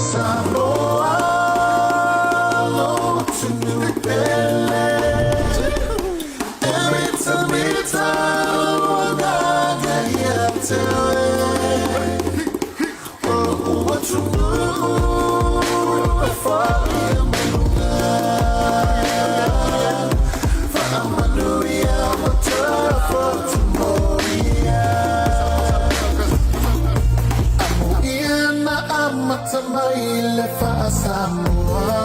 Samoa, to New every time it's out, what you do for him, Maile fa Samoa,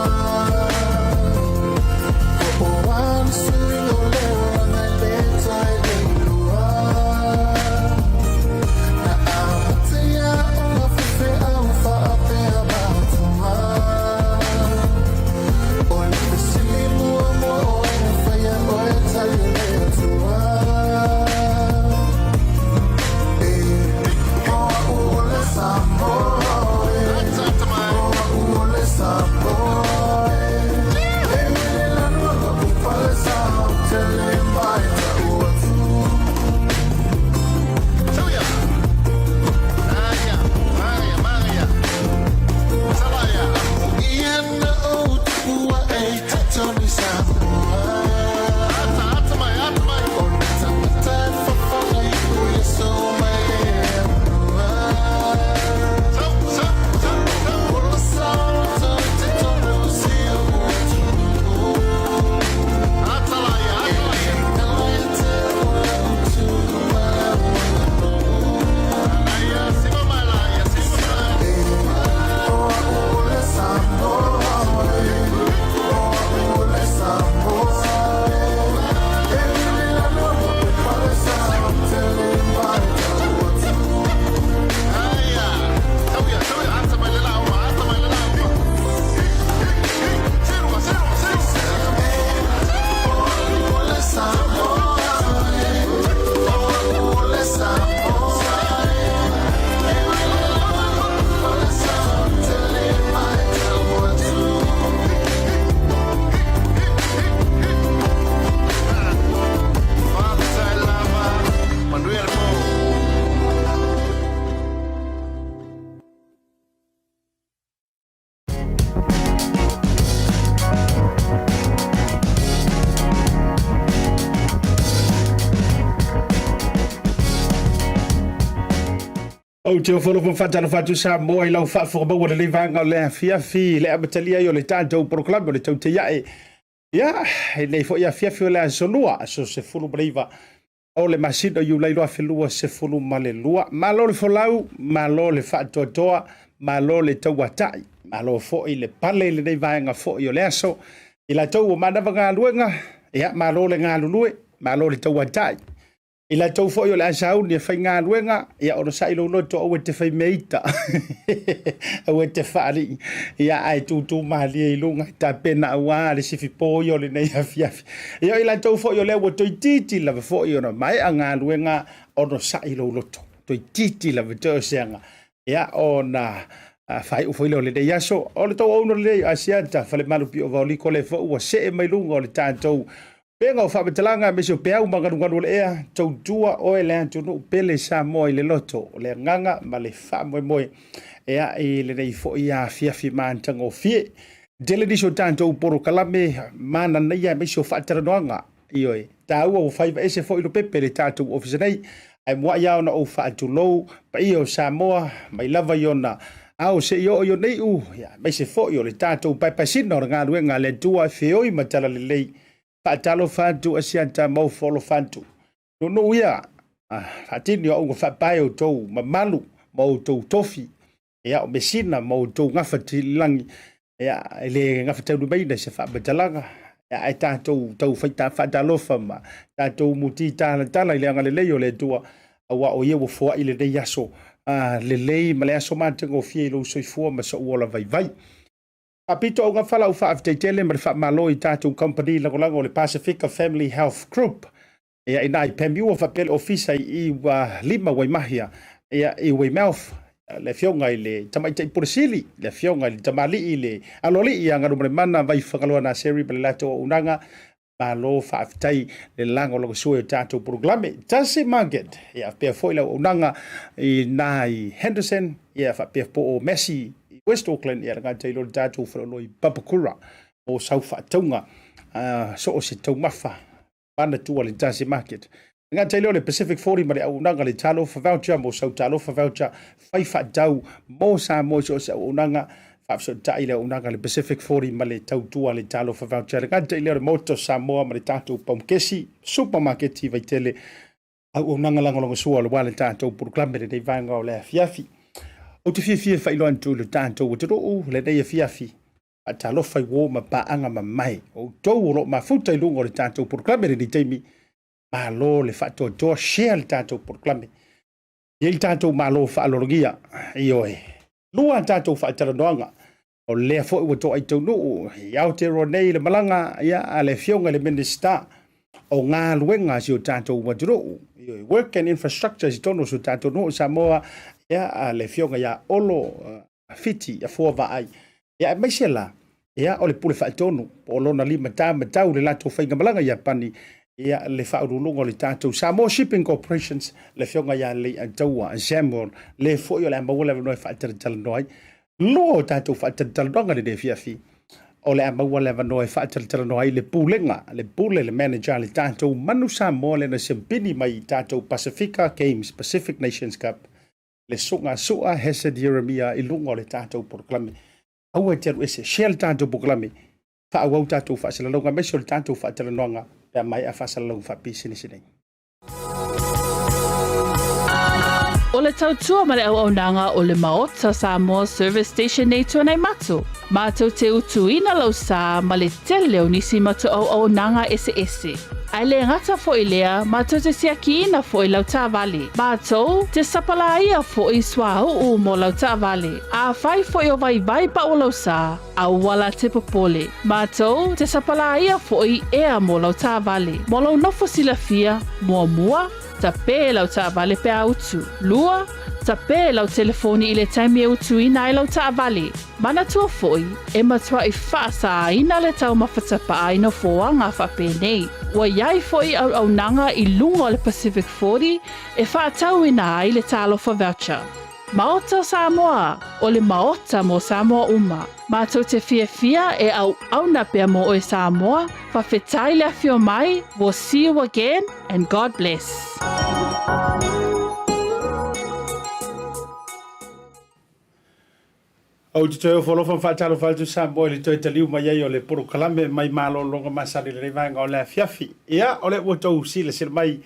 one single letter on the letter I lua. Na amatia uma fife alfa ape abatuma. Oli fisimu amo faya oeta letua. Ole Samoa. O te ofolo po fatalo fatu Samoa I lau whaafokabaua le leivanga o le fiafi le amatalia I o le tātou proklamo le tau te iae. Ia, nei fo ia fiafi o le asonua, so se fulu breiva o le masino iu leiloa whelua se fulu male lua. Malo le folau, malo le whaatoatoa, malo le tauatai, malo fo I le pale le leivanga fo I o le aso. I la tau o manawa ngā luenga, ia, malo le ngā lulue, malo le tauatai. I la tau fo I o le asau ni whai ngā luenga, ia oro sa ilo loto au e te whai meita. Au e te whaari, ia ai tūtū mahali e ilunga, ta pena au a le sifi po I o le nei hafiafi. Ia I la tau fo I o le ua toi titi la fo I o na mai a ngā luenga, oro sa ilo loto. Toi titi la tau seanga. Ia o na whai ufo ilo le nei aso, o le tau au no le nei Asiata Pio Vaoliko le fo ua se e mailunga o le tātou. Penga o whapetalanga me seo pēau mangaru le ea, tau tua o e le antunu pele Samoa I le loto, o le nganga ma le whamoe moe, ea I le nei fo I a fiafi maantanga o fie. Dele niso tātou poro kalame, mana neia me seo whataranoanga, I oe. Tā ua o whaiva ese fo I lo pepe le tātou ofisa nei, ai mua iao na o whaatulou, pa I o Samoa, mai lava I ona, au se I o nei u, me se fo I o le tātou paipasino o ngā ruenga le tua whioi matala le lei, Vaetolo fantu Asiata mau folo fantu. No ia. Fatini o unga whapai o tau mamalu, mau tau tofi. Ea o mesina mau tau ngawhati langi. Ea ele ngawhati unu meina se whapetalanga. Ea e tātou tau whaita whaitalofa ma. Tātou muti tala I le anga le leo le tua. Awa o ia wo fua I le nei aso. Le lei ma le aso mātengo fie ilo soifua ma sa uola vai. Apito o ngā whala u whaafteitele ma le whaamalo I tātou company langolango le Pasefika Family Health Group. Ea I nai pemiu o whapele ofisa I lima wai mahia. Ea I wai mouth le fionga I le tamaita I puresili. Le fionga I le tamali I le aloli I angaru mare mana vai whakaloa na seri ma le lato o unanga. Malo whaaftai le lango logo sue tātou programe. Tasi Market. Ea pia foila o unanga I nai Henderson. Ea whapea po o Messi. West Auckland ia ngā teilo tātou whanonoi Papakura o Saufa Taunga so o se tau mafa mana tua le Tasi Market. Ngā teilo le Pacific 40 ma le aunanga le talo fa voucher mo sau talo fa voucher fai fa tau mo Samoa so se aunanga fa so tai le aunanga le Pacific 40 ma le tau tua le talo fa voucher. Ngā teilo le moto Samoa ma le tātou paumkesi supermarket i Vaetele aunanga langolongo sua le wale tātou proclame le vanga o le fiafi. O te fia fa ilo antu le tātou o te roo le nei fiafi. A talo fai wo ma paanga ma mai. O tau ro ma futa i lungo le tātou proclame le teimi. Ma lo le fato to share le tātou proclame. I le tātou ma lo fa alorogia. Ioe. Lua tātou fa talanoanga. O lea fo i wato ai tau nuu. Iau te ro nei le malanga ia a le fionga le minister. O ngā luenga si o tātou waturo. Work and infrastructure si tono so tātou nuu Samoa. Ia a le fionga ia Olo Fiti Vaai. Ia mai sela. Ia o le pule whaetonu. O lona lima matau le lato whainga malanga ia pani. Ia le whaurulunga le tātou Samoa Shipping Corporations. Le fionga ia Leiataua, Semu. Le fwoi o le amawala vanoi whaetatalanoai. Lo tātou whaetatalanoanga le fiafi. O le amawala vanoi whaetatalanoai le pūlenga. Le pūle le manager le tātou Manu Samoa le na sempini mai tātou Pasefika Games, Pacific Nations Cup. Le sunga Hesed Ieremia I lunga le tātou proclame. Aua te aru ese, share le tātou proclame. Whaawau tātou whaasalalonga, meso le tātou whaasalalonga, pia mai a whaasalalonga whaapisini sinei. O le tautua ma le auaunanga o le Maota Samoa Service Station nei tuanai matu. Mātou te utuina lau sā ma le tele o nisi matu auaunanga ese. Ai le ngata fo I lea, mātou te siakiina fo I lau tāwale. Mātou te sapalaia fo I swau mo lau tāwale. A whai fo I o vai pa o lau sā, a wala te popole. Mātou te sapalaia fo I ea mo lau tāwale. Mo lau nofo silafia, mua, Taupea lau tāwale pe autu. Lua, Taupea lau telefoni I le taimi e utu ina I lau tāwale. Mana tua foi, e matua I whaasa ina le tau mawhatapa aina foanga whapenei. Wa iai foi au nanga I lunga le Pacific 40, e whaatau ina ai le talofa voucher. Maota Samoa, o le Maota mo Samoa uma. Mātou te fia e au na pia mo o Samoa, whawhetai le fio mai, we'll see you again, and God bless. O te teo wholofa whaatalo whatu Samoa le toi taliu mai ai o le poro kalame mai malo longa masari le reivanga o le fiafi. Ia o le ua tau sila sila mai.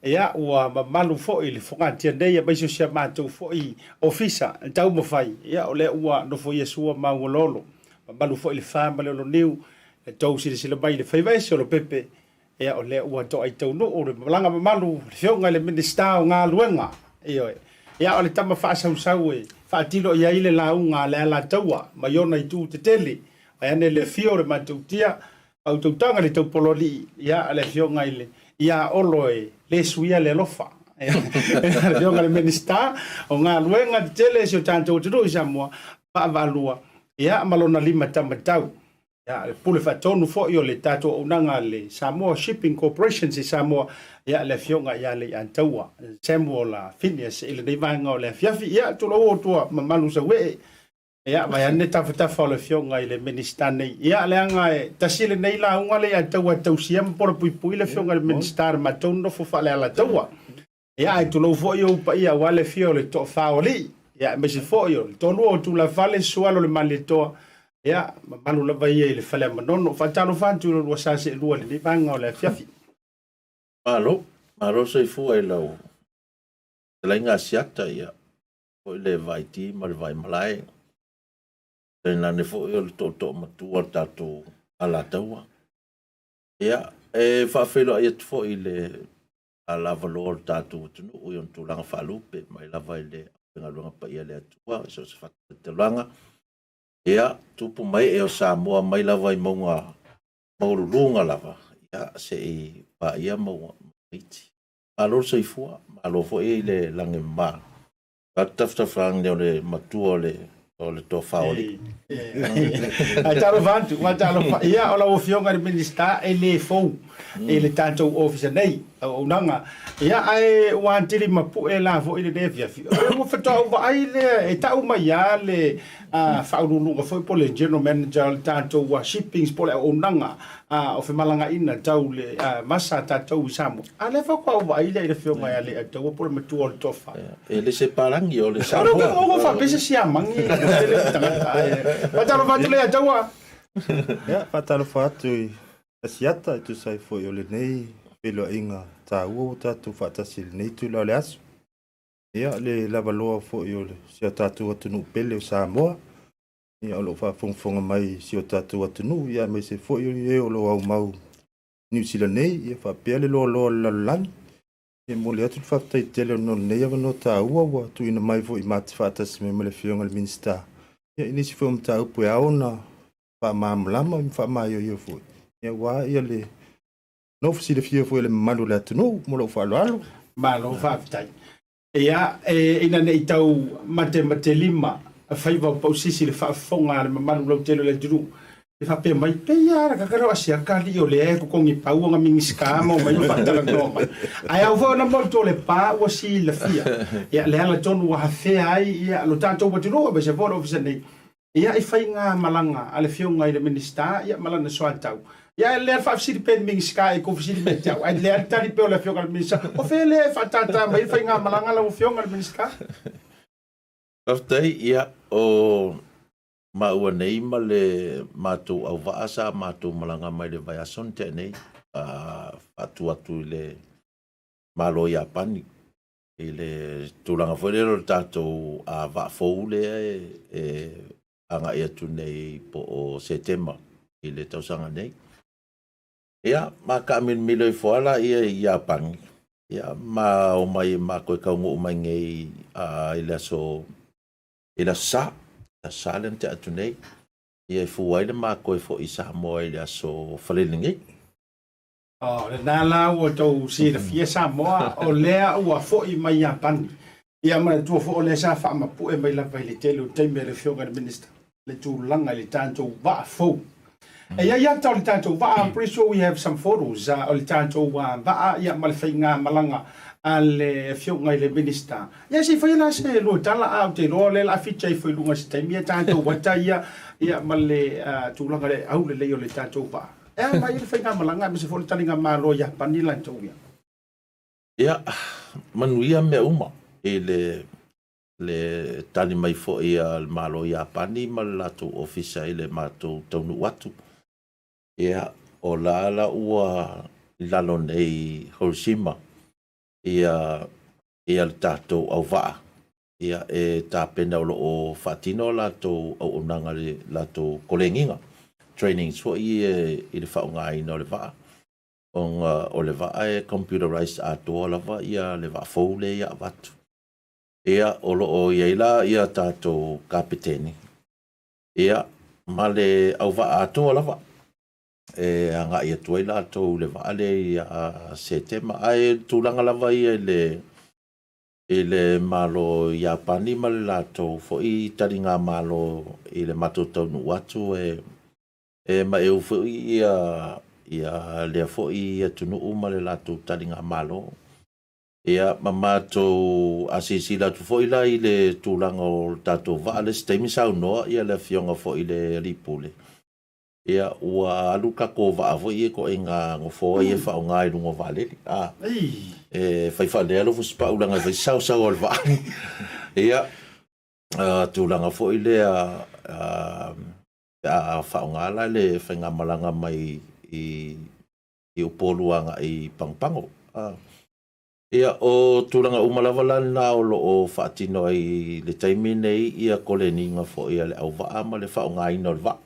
Ia ua mamalu fo'i le whangatia nei a maiso sia mātou fo'i ofisa tau mawhai. Ia o le ua no fo'i asua maungololo. Mamalu fo'i le whama le olo niu. Le tau sila mai le whaivaisi o lo pepe. Ia o le ua to ai tau no o le malanga mamalu le whionga le minister o ngā luenga. Ia o le tama whaasau e whaatilo ia ile la unga le ala taua. Maiona I tu te tele. Ai ane le fio le mātou tia. Au tautanga le tau pololi. Ia le whionga ile. Ia olo le suia le lofa. Ia le minister o ngā luenga te tele si o tātou te roi Samoa whaavalua. Ia malona lima tamatau. Ia le pule whatonu fo'i o le tātou aunanga le Samoa Shipping Corporation si Samoa. Ia le fionga ia le Leiataua. Semu o la Phineas ile nei vanga o le fiafi. Ia tula o tua mamalu sa wee. Ia mai ane tawhatafa o le fionga I le minister nei. Ia le anga tasile nei la unga le Leiataua tausia mpora pui le fionga le minister matau nofo fa le Leiataua. Ia ai tula fo I upa ia wale fio le to faoli. Ia mese fo I le tolu o tula fale sualo le mali toa. Ia malu lava ia I le fale manono. Fatalo fantu lo wasase lua le vanga o le fiafi. Malo sei fu e lau. Tela inga Asiata ia. O le vaiti ma le vai malai. Tena ne fo i o le toto matua tatou ala taua. Ia, e whaafelo ai atu fo I le ala valor tatou tunu o yon tūlanga whaalupe, mai lava I le pengaluanga pa ia le atua, so se whakatalanga. Ia, tupu mai e o Samoa, mai lava I maurulunga lava. Ia, se I pa ia mauriti. Malo se I fua, malo fo I le lange maa. Tafutafang leo le matua o le to faoli. Ai talo vantu, ia ola o fionga le minister e le fou. e le tātou office nei o nanga ia ai wan tiri mapu e la fo ile ne fia o fato va ai le e tau mai ya le faulunga foi po le general manager le tātou wa shipping po le o nanga o fe malanga ina tau le masa tātou Samoa a le fa ko va ai le fio mai ale tau po le matu o tofa e le se parangi o le Samoa o fa pese sia mangi le tanga patalo va le tau ya patalo fa tu Asiata tu sai foi o le nei pelo inga ta u ta tu fa ta sil nei tu le as ia le lava loa foi o le sia ta tu atu pele o Samoa ia lo fa fonga mai sia ta tu atu ia me se foi o lo au mau New Zealand nei ia fa pele lo la lan e mo le atu fa tai tele no nei ava no ta u tu ina mai foi mat fa ta se me le fionga le minister ia ini si foi ta u pe aona fa mamlama fa mai yo foi ia wa ia le no fisi le fia foi le manu le tunu mo lo fa lo malo fa tai ia ina nei tau mate lima fai va pausisi le fa fonga le manu lo tele le tunu le fa pe mai pe ia ka karo asia kali o le ko kongi pau nga mingiska mo mai fa tala no mai ai au fa na mo to le pa o si le fia ia le ala tonu wa fe ai ia lo tanto wa tunu ba se fo ofisa nei ia I fai nga malanga ale fionga I le minister ia malana so tau ia le fa fisi pen ming sky ko fisi me tau ai le tali pe le fionga le minister o fe le fa tata mai fai nga malanga la fionga le minister Tautai ia o maua nei ma le mātou au vaasa mātou malanga mai le vai ason te nei atu le malo ia pani I le tūlanga whaerero tātou a whaafou le e anga ia tu nei po o September I le tausanga nei. Ia, ma ka min milo I whaala ia pangi. Ia, ma o mai ma koe kaungo o mai ngei I le aso I la sa len te atu nei. Ia I fuwai le ma koe fo I Samoa I le aso whalelingi. Oh, le nala o tau si le fia Samoa o lea ua fo I mai Japan. Ia mana tua fo o le sa wha mapu e mai la vai le tele o teime le fionga le minister. Le tūlanga le tātou wa fo. E ia tau le tātou wa, I'm pretty sure we have some photos o le tātou wa ia ma le whainga malanga a le fionga le minister. Ia si whaina se lo tala au te roa le la ficha I whailunga si teime ia tātou wata ia ma le tūlanga le au le leo le tātou wa. E mai le whainga malanga me se fo le talinga malo ia panila tau ia. Ia, manu ia mea uma e le tali mai fo ia malo ia pani ma lato ofisa I le mato taunu watu. Ia o la ua lalo nei Hiroshima. Ia le tato au waa. Ia e tāpena o whatino lato au unanga le lato kolenginga. Training so I le whaunga ina o le waa. O le waa e computerized ato lava ia le waa fau le ia watu. Ia o iaila ia tātou kapiteni. Ia ma le au wa atoa lava. E anga ia tuai la tau le wa ale ia September. Ai tūlanga lava ia le malo ia pani ma le latou. Fo I taringa malo I le mato tau nu watu e ma eu fo ia lea fo ia tunu uma le latou taringa malo. Ia mamato asisi la tu foi la I le tūlanga o tātou wa le stemi sau noa ia le fionga fo I le ripule. Ia ua aluka ko wa avo I ko inga ngofo I fa o ngai lungo vale. E fai fa le alo fus pa ulanga fai sau al va. Ia tūlanga fo I le fa o ngala le fai ngamalanga mai I upoluanga I pangpango. Ia o tūlanga umalavala na o lo o whaatino ai le taimi nei ia kole ninga fo ia le au waa ma le whaonga ina o le waa.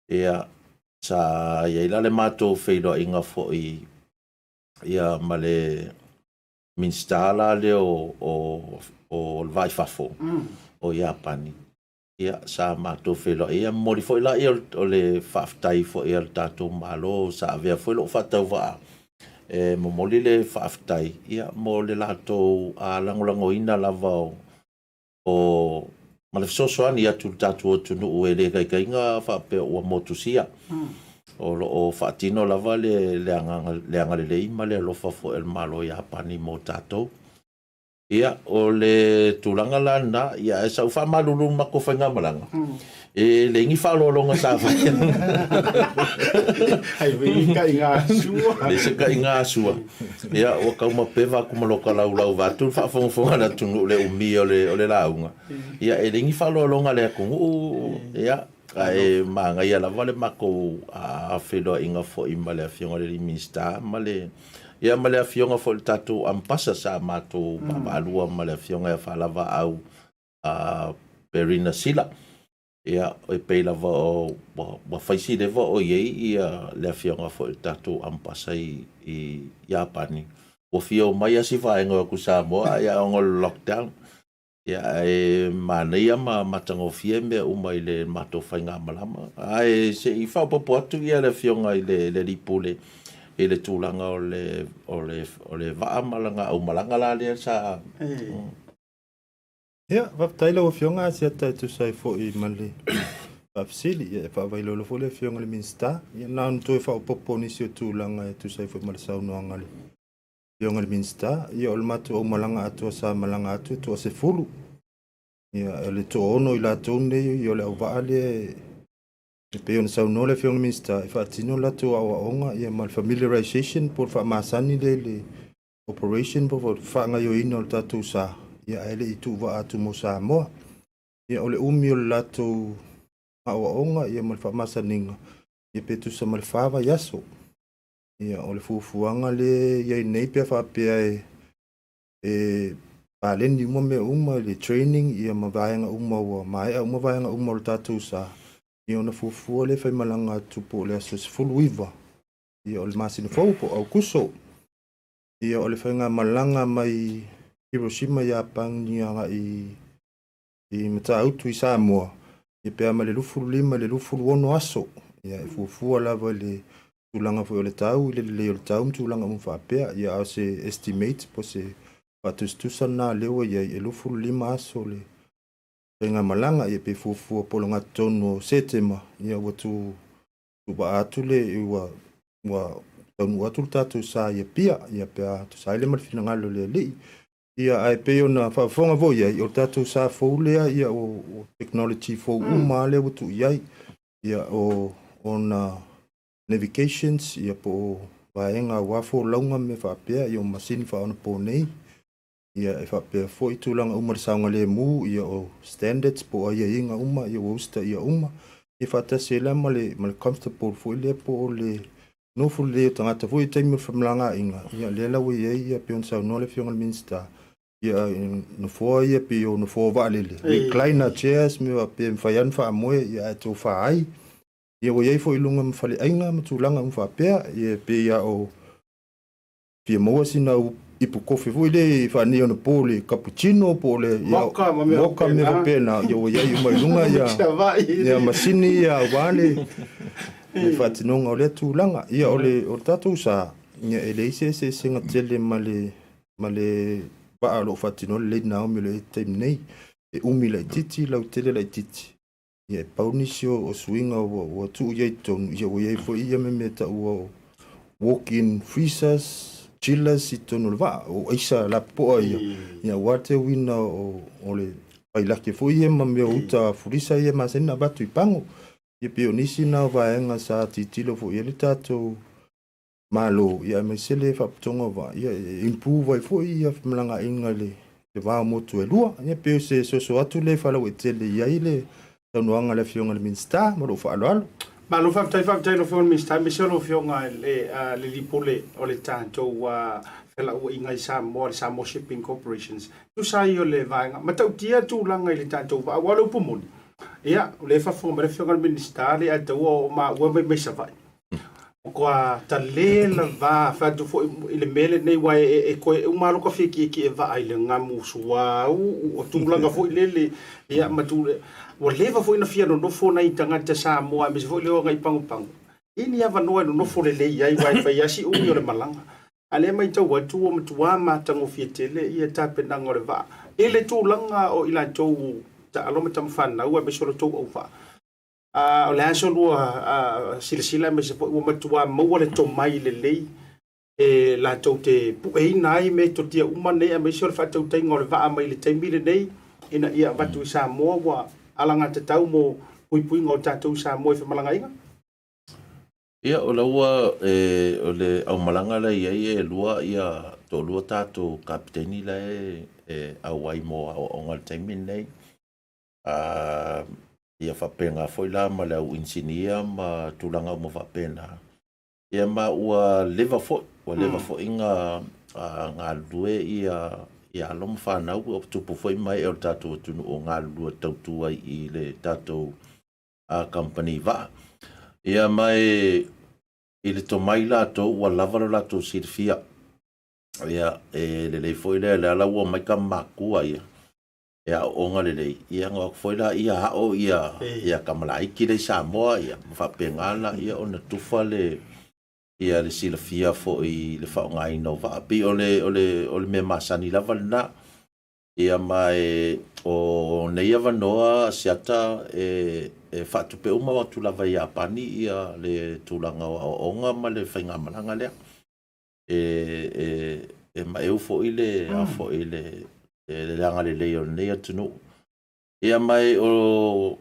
Ia sa ia ila le mātou whailo inga fo ia ma le minstala le o le vai whafo o ia pani. Ia sa mātou whailo ia mori fo ila ia o le whaftai fo ia le tātou malo sa avea fo ilo whatau waa. E momoli le whaaftai ia mo le lato a langolango ina lava o malefsosoani atu tatu o tunu ue le kai inga whaapea ua motusia o whaatino lava le anga le ima le alofa fo el malo ia pani mo tātou. Ia, o le tūlanga lana, ia e sau whamalulu mako whainga malanga. E le ingi whalolonga sa whaia. Hai wei ka inga sua. Le se ka inga sua. Ia, o kauma pewa kumaloka lau vatu, whaafonga na tunu le umi o le launga. Ia, e le ingi whalolonga le akungu, ia, ka e maanga ia la vale mako a whiloa inga fo ima le awhionga le minsta, ma le ia ma le afionga fo le tatu ampasa sa mato papalua ma le afionga e whalava au Perina Sila. Ia e peila va o whaisi le va o iei ia le afionga fo le tatu ampasa i Japani. O fio mai asi whaenga ku Samoa ia ongo lockdown. Ia e mana ia matango fie mea umai le mato whainga malama. Ai se i whaupapo atu ia le afionga i le ripule. E le tūlanga o le waa malanga au malanga la lea sa. Ia, waptaila o fionga Asiata tu sai fo i male. Wapsili, ia whawailolo fo le fionga le minsta. Ia nānu toi whaupopo nisi o tūlanga e tu sai fo i male saunoanga le fionga le minsta. Ia o le matu au malanga atua sa malanga atu tu o se fulu. Ia le to ono i la tōne i o le au waa le e pe ona saunoa le fionga le minsta. E whaatino la tu au aonga ia mal familiarization por whaamasani le operation por whaanga yo ino le tatu sa. Ia ele i tu wa atu mo Samoa. Ia ole umi o lato aonga ia mal whaamasaninga. Ia pe tu sa mal whawa yaso. Ia ole fufuanga le ia i neipea whapea e paleni uma me uma le training ia mawaianga uma ua mai uma vaianga uma o tatu sa. Ia ona fufua le whai malanga tupo le aso se full weaver. Ia ole masini faupo au kuso. Ia ole whainga malanga mai Hiroshima Japan ni anga i mata autu i Samoa. Ia pea ma le lufuru lima le lufuru ono aso. Ia e fufua lava le tūlanga fo le tau, le o le tau tūlanga mu whapea. Ia au se estimate po se whatustusa nā lewa ia e lufuru lima aso le whainga malanga. Ia pe fufua polonga tono setema. Ia watu tuba atu le ua taunu atu tatu sa ia pia. Ia pea tu sa ile marifina ngalo le lei. Ia ai pe ona whafonga vo ia o tatu sa fo lea ia o technology fo umale wutu iai. Ia o ona navigations ia po vaenga wafo launga me whapea ia o masini whaona po nei. Ia e whapea fo i tūlanga umar saunga le mu ia o standards po ia inga uma ia o usta ia uma. Ia whatase la male comfortable fo i le po le no fu le tangata fo i taimur whamlanga inga. Ia lela ui ia pe on sauno le fionga le minsta. Ia no fo ia pe o no fo valele. Recliner chairs me wa pe mfayan fa moe ia to fa ai. Ia o ia fo ilunga mfale ainga matulanga mfa pe ia pe ia o pe mo sina ipu kofi fo ile fa ni on pole cappuccino pole ia moka me pe na ia o ia mai lunga ia masini ia wale. Ia fatinonga o le tulanga ia o tatu sa ia ele se singa tele male ba lo fatino le na me le time nei e umi la titi la tele la titi ia paunisio o swinga o tu ia ton ia o ia fo ia me meta o walk-in freezers chillers iton va o isa la po ia water winner o le paila ke fo ia me uta freezer ia masena batu ipango ia pionisi na vaenga sa titilo fo ia le tatu malo ia me sele fa tonga va ia improve fo ia mlanga inga le va moto e lua ia pe se so atu le fa lo tele ia ile tanuanga le fionga le minsta mo fa alo malo fa tai lo fionga minsta me se lo fionga le lipole o le tanto wa fela o inga i Samoa shipping corporations tu sai o le vaenga matau tia tu langa ile tanto va walo pumon ia le fa fo le fionga le minsta le atu o ma wa me sa vai kwa talela va fa tu fo ile mele nei wa ko umalo ka fiki ki va ile ngamu suwa o tulanga fo ile ia matule o leva fo ina fia no fo na itanga te Samoa me fo le o ngai pangu ini ava no fo le ia i fa ia si o le malanga ale mai tau wa tu o mtua ma tango fietele ia tape nang o le va ile tulanga o ila tau ta aloma tam fan na wa be solo tau o fa o le aso lua silasila me se po ua matua maua le tomai lelei e la tau te pueina ai me to tia uma nei a me se o le whatautaiga o le vaa mai le taimi lenei ina ia watu i Samoa ua alanga te tau mo puipuinga o tatou Samoa i whamalangaiga. Ia o laua o le au malanga la ia e lua ia to lua tātou kapiteni la au ai mo o ngal taimi nei. Ia whapenga foi la ma le au insinia ma tulanga mo whapena. Ia ma ua leva foi, inga ngā lue ia alom whanau o tupu foi mai e o tātou tunu o ngā lua tautua i le tātou company va. Ia mai i le tomai lātou ua lavalo lātou sirfia. Ia le lei foi le ala ua mai ka makua ia. Ia onga le lei. Ia ngā foi la ia hao ia kamalaiki le Samoa ia. Mwhapengala ia o na tufa le ia le silafia fo i le whaongai no va. Pi o le me masani lava na. Ia mai o neia vanoa Asiata whatupe uma watu lava i apani ia le tūlanga o onga ma le whainga malanga lea. Ma eu fo i le leanga le leo neia tunu. Ia mai o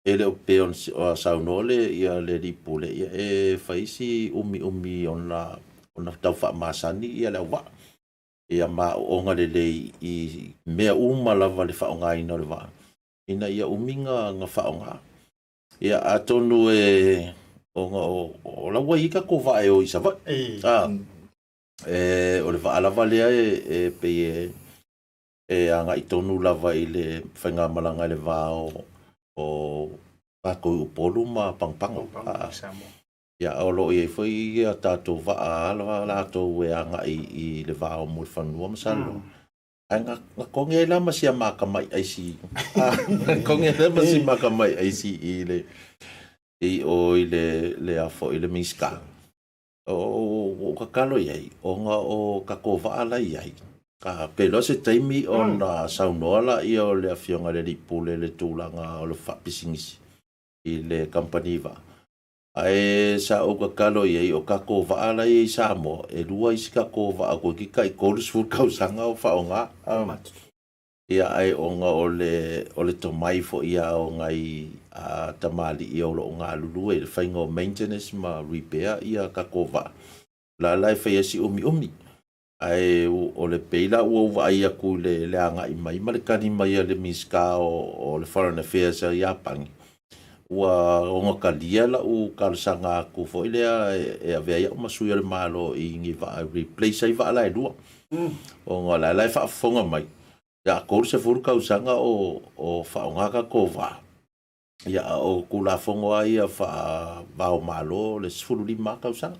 le o peon o saunole ia le ripule ia whaisi umi ona tau wha masani ia le wa. Ia ma onga le lei i mea uma lava le whaonga ina le wa. Ina ia uminga nga whaonga. Ia atonu o lawa i ka kova o isa va. O le wa lava lea pe anga i tonu lava i le whainga malanga le va o kako upolu ma pangpanga. Ia olo i foi ia tātou va ala lātou anga i le va o mui whanua masalo. Nga konge la masia makamai aisi. Konge la masia makamai aisi i le afo i le miska. O kakalo iai, o nga o kakova ala iai. Ka pelo se taimi o na saunoala i o le afionga le ripule le tūlanga o le whapisingisi i le company va. Ai sa o kakalo iai o kakova ala i Samoa e lua isi kakova a koe ki kai kōrus fu kausanga o whaonga. Ia ai o nga o le tomai fo ia o ngai tamali i o lo ngā lulu e le whainga o maintenance ma repair ia kakova. La lai whai esi umi. Ai o le peila ua ai aku le anga i mai ma le kani mai le miska o le foreign affairs i apangi. Ua onga kalia la u kalsanga ku fo ilea e avea ia masuia le malo i ngi va replace ai va la e lua. Onga la fa fonga mai. Ya ko se furu kausanga o fa onga ka kova. Ya o kula fonga ia fa va o malo le furu lima kausanga.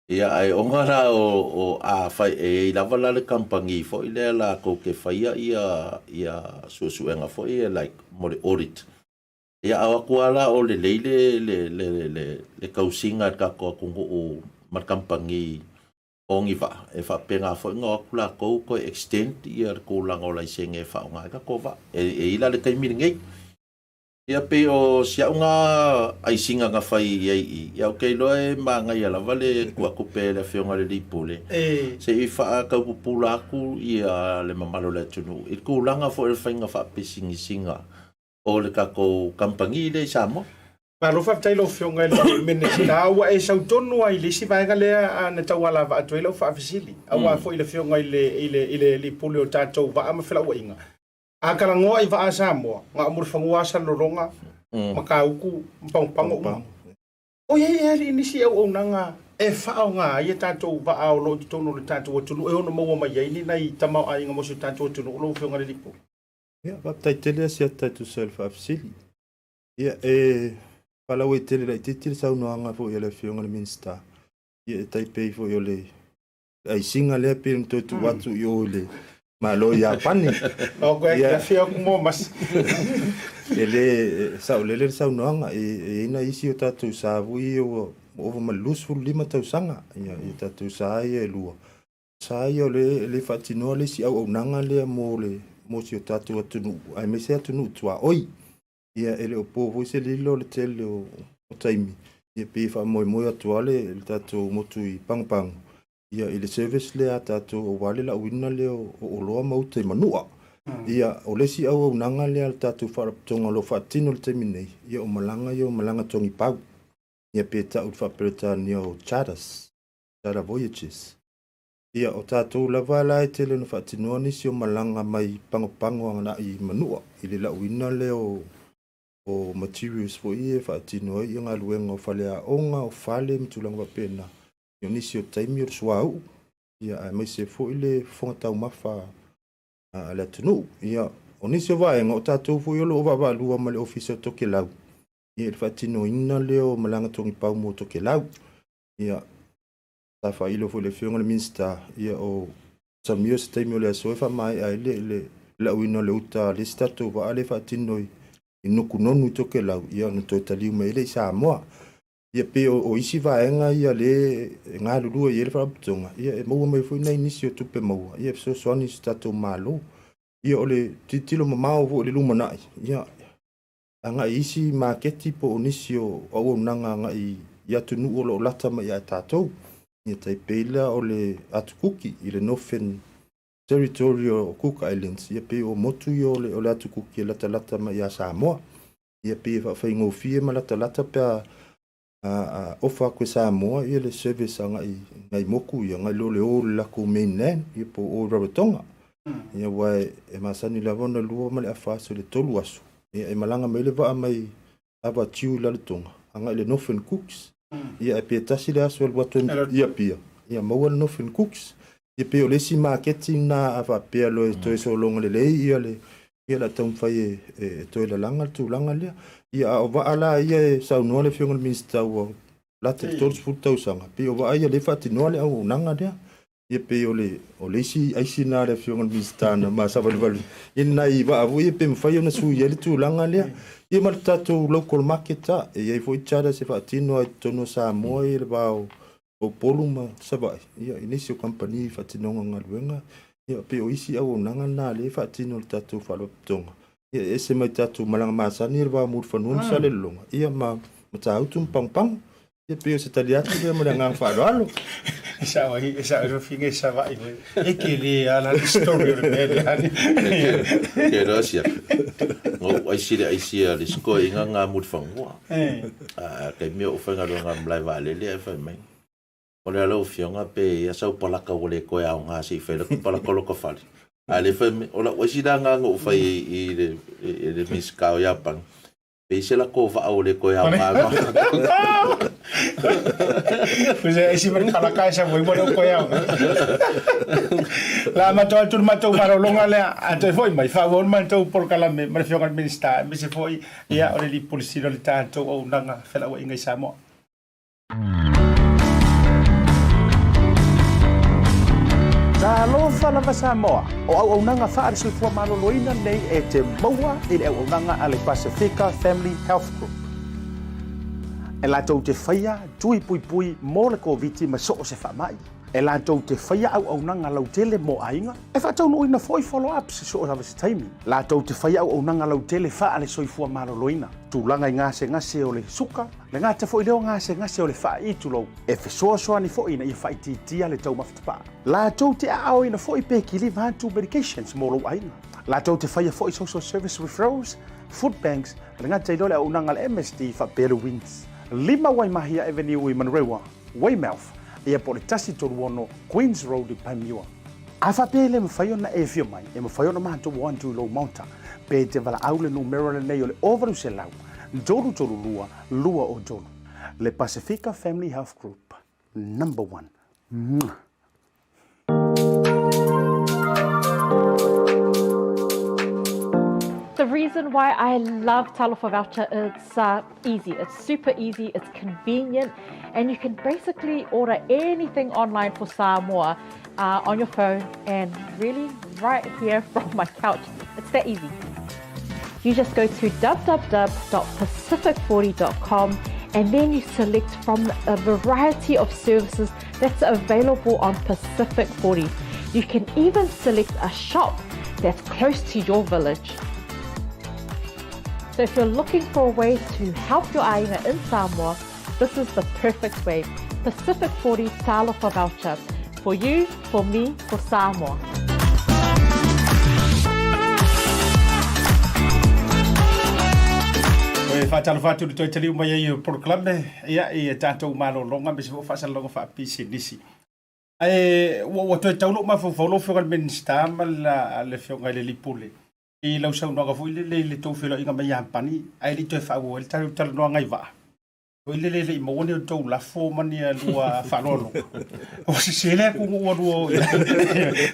Ya ai onga la o a fa e lava la le kampangi fo ilea la ko ke fa ia suenga fo ia like mo le audit. Ia awa kuala o le leile le kausinga ka ko kungu o markampangi ongi va e fa penga fo nga kula ko extend ia ko langa o laisenge fa nga ka ko va e ila le kai miringai ia pe o sia nga ai singa nga fai ia o ke loe ma nga ia la vale ku ko pe le fionga le dipole se i fa ka pula ku ia le mamalo le tunu i ko langa fo e fainga fa pisinga o le kako kampangi le Samoa. Ma lo fa tailo fionga le menesina wa e sau tonu ai le si vaenga le na tawala va atu lo fa fisili. Awa fo ile fionga ile pule o tatou va ama fela wa inga. A kala ngoa i va Samoa, nga amur fangua sa loronga. Makauku pang. O ye ni si o nanga e fa nga ye tatou va o lo tonu le tatou tunu e ono mo ma ye ni nai tamau ai nga mo su tatou tunu lo fionga le lipo. Ja, wat tele Asiata tu self afsili. Ja, pala we tele la titiri sa no anga fo ile fionga le minsta. Ja, Taipei fo yole. Ai singa le pe to watu yole. Malo ya pani. O ko ya fio mo mas. Ele sa no anga ina isi o tatu sa vui o malus fu lima tau sanga. Ja, tatu sa ye lua. Sa yo le fatino le si au nanga le mo le mo si o tatu atunu ai me se atunu tua oi Ia ele o povo se lilo le tele o taimi. Ia pe fa moi atuale le tatou motu I pangpang. Ia ele service le a tatou o wale la uina le o loa mauta I manua. Ia o lesi au nanga le al tatou wharapatonga lo whaatino le taimi nei. Ia o malanga tongi pau. Ia pe tau whapirata ni o charters voyages. Ia o tātou lava la e tele no whaatinoa nisi o malanga mai pangopango angana I manua. Ile la uina le o materials fo I e whaatinoa I ngā luenga o whale a onga o whale mitulanga wapena. Io nisi o taimi o suau. Ia mai se fo ile whangatau mawha a le tunu. Ia o nisi o vaenga o tātou fo iolo o wawa lua ma le ofisa o toke lau. Ia le whaatinoa ina le o malanga tongi pau mo toke lau. Ia ta fa ilo fo le fionga le minsta ia o samio se taimi o le aso e fa mai ai le uina le uta le stato va ale fa tinoi I nuku nonu toke lau ia no to taliu mai le Samoa ia pe o isi vaenga ia le ngā lulua ia le wharapatonga ia e maua mai fo nei nisi o tupe maua ia so soani stato malo ia o le titilo mamao fo le lumanai ia anga isi marketi po o nisi o nanga nga ia tunu o lo lata mai a tātou Ia Taupea o le atukuki I le Northern Territorial Cook Islands. Ia pe o motu I o le atukuki lata mai a Samoa. Ia pe whawhaingo fie ma lata pe ofa koe Samoa. Ia le service a ngai moku ia ngai lo le o lako mainland. Ia po o Rarotonga. Ia wai e masani lavona lua ma le awhaso le tolu aso. Ia e malanga mai le waa mai awa tiu la le tonga. Anga le Northern Cooks. Ia pe tasi le aso al watu ia pia. Ia maua le Northern Cooks. Ia pe o lesi marketing na awa pia lo e toe so longa le lei. Ia la taumwhai e toe la langa tu langa lea. Ia o wa ala ia e saunua le fionga le minsta ua. Late le toros putau sanga. Pe o wa ia le whati noa le au nanga lea. Ia pe o lesi aisi na le fionga le minsta na ma sawa le valu. Ia nai wa avu ia pe mwhai o na sui ia le tu langa lea. Ia ma le tatou local market ta. Ia I fo I tara se whaatino ai tono Samoa I le wao o polu ma savai. Ia inisi o company whaatinonga ngā luenga. Ia pe o isi au nanga nā le whaatino le tatou whalopatonga. Ia ese mai tatou malanga maasani le wao mūru whanuana sa le longa. Ia ma tāutum pang. Ia pe o se tali atu le ma le ngang whaaloalo. Isa o finge savai. Eke le ala le story o le mele hani. Ke rasia. O aisi le sko inga ngā mūru whanua. Kai mea o whanga ronga mlai wale le e whai mai. O le alau fionga pe ia sau palaka o le koe au ngā si whaila ku palaka loko whali. A le whai, o la waisi da ngā ngō whai I le miskao Japan. Pe se la ko va o le koe au ngā ngā. Puse isi mari kalakai sa moi mo koe au. La matou tu matou marolonga le ate foi mai favor matou por kalame mari fionga minsta me se foi ia o le polisi le tatou o nanga fela o ingai Samoa. Sa alofa lava Samoa, o au nanga whaare sui fua maloloina nei e te maua I le au nanga ale Pasefika Family Health Group. E lātou te whaia, tui pui mō le COVID ma so o se whamai. E lātou te whaia au nanga lau tele mō ainga. E whātou no ina foi follow-ups so o rawa se taimi. Lātou te whaia au nanga lau tele whaare sui fua maloloina. Tūlanga I ngase o le suka, le ngāta fo I leo ngase o le wha I tulou. E whesoa ni fo ina I whai titia le tau mawhitapa. Lātou te ao ina fo I peki live hantu medications mō lau ainga. Lātou te whaia fo I social service referrals, food banks, le ngāta I lole au nanga le MSD wha Better Wins. Lima Waimahia Avenue I Manrewa, Weymouth, ia po le tasi toruono Queens Road I Paimiua. A whapele mwhaio na e fio mai, e mwhaio na maha tobu antu lo Maota, pe te wala au le numero le nei o le overu se lau, toru lua o toru. Le Pasefika Family Health Group, number 1. The reason why I love Talofa voucher, it's easy, it's super easy, it's convenient, and you can basically order anything online for Samoa on your phone and really right here from my couch. It's that easy. You just go to www.pacific40.com and then you select from a variety of services that's available on Pacific 40. You can even select a shop that's close to your village. So if you're looking for a way to help your ainga in Samoa, this is the perfect way. Pacific 40 Talofa voucher. For you, for me, for Samoa. Whaatalo le toi taliu mai ai o proklame ia i tātou malolonga me se whaasalonga whaapisi nisi. Wa toi taulo ma whaulo whionga minister ma le whionga le lipule. I lau sau noga fui le tau whilo inga mai ampani, ai li toi whaau el talo noa ngai waa. Oi le i mawani o tau la fo mani a lua whanolo. O se sele kungu waruo.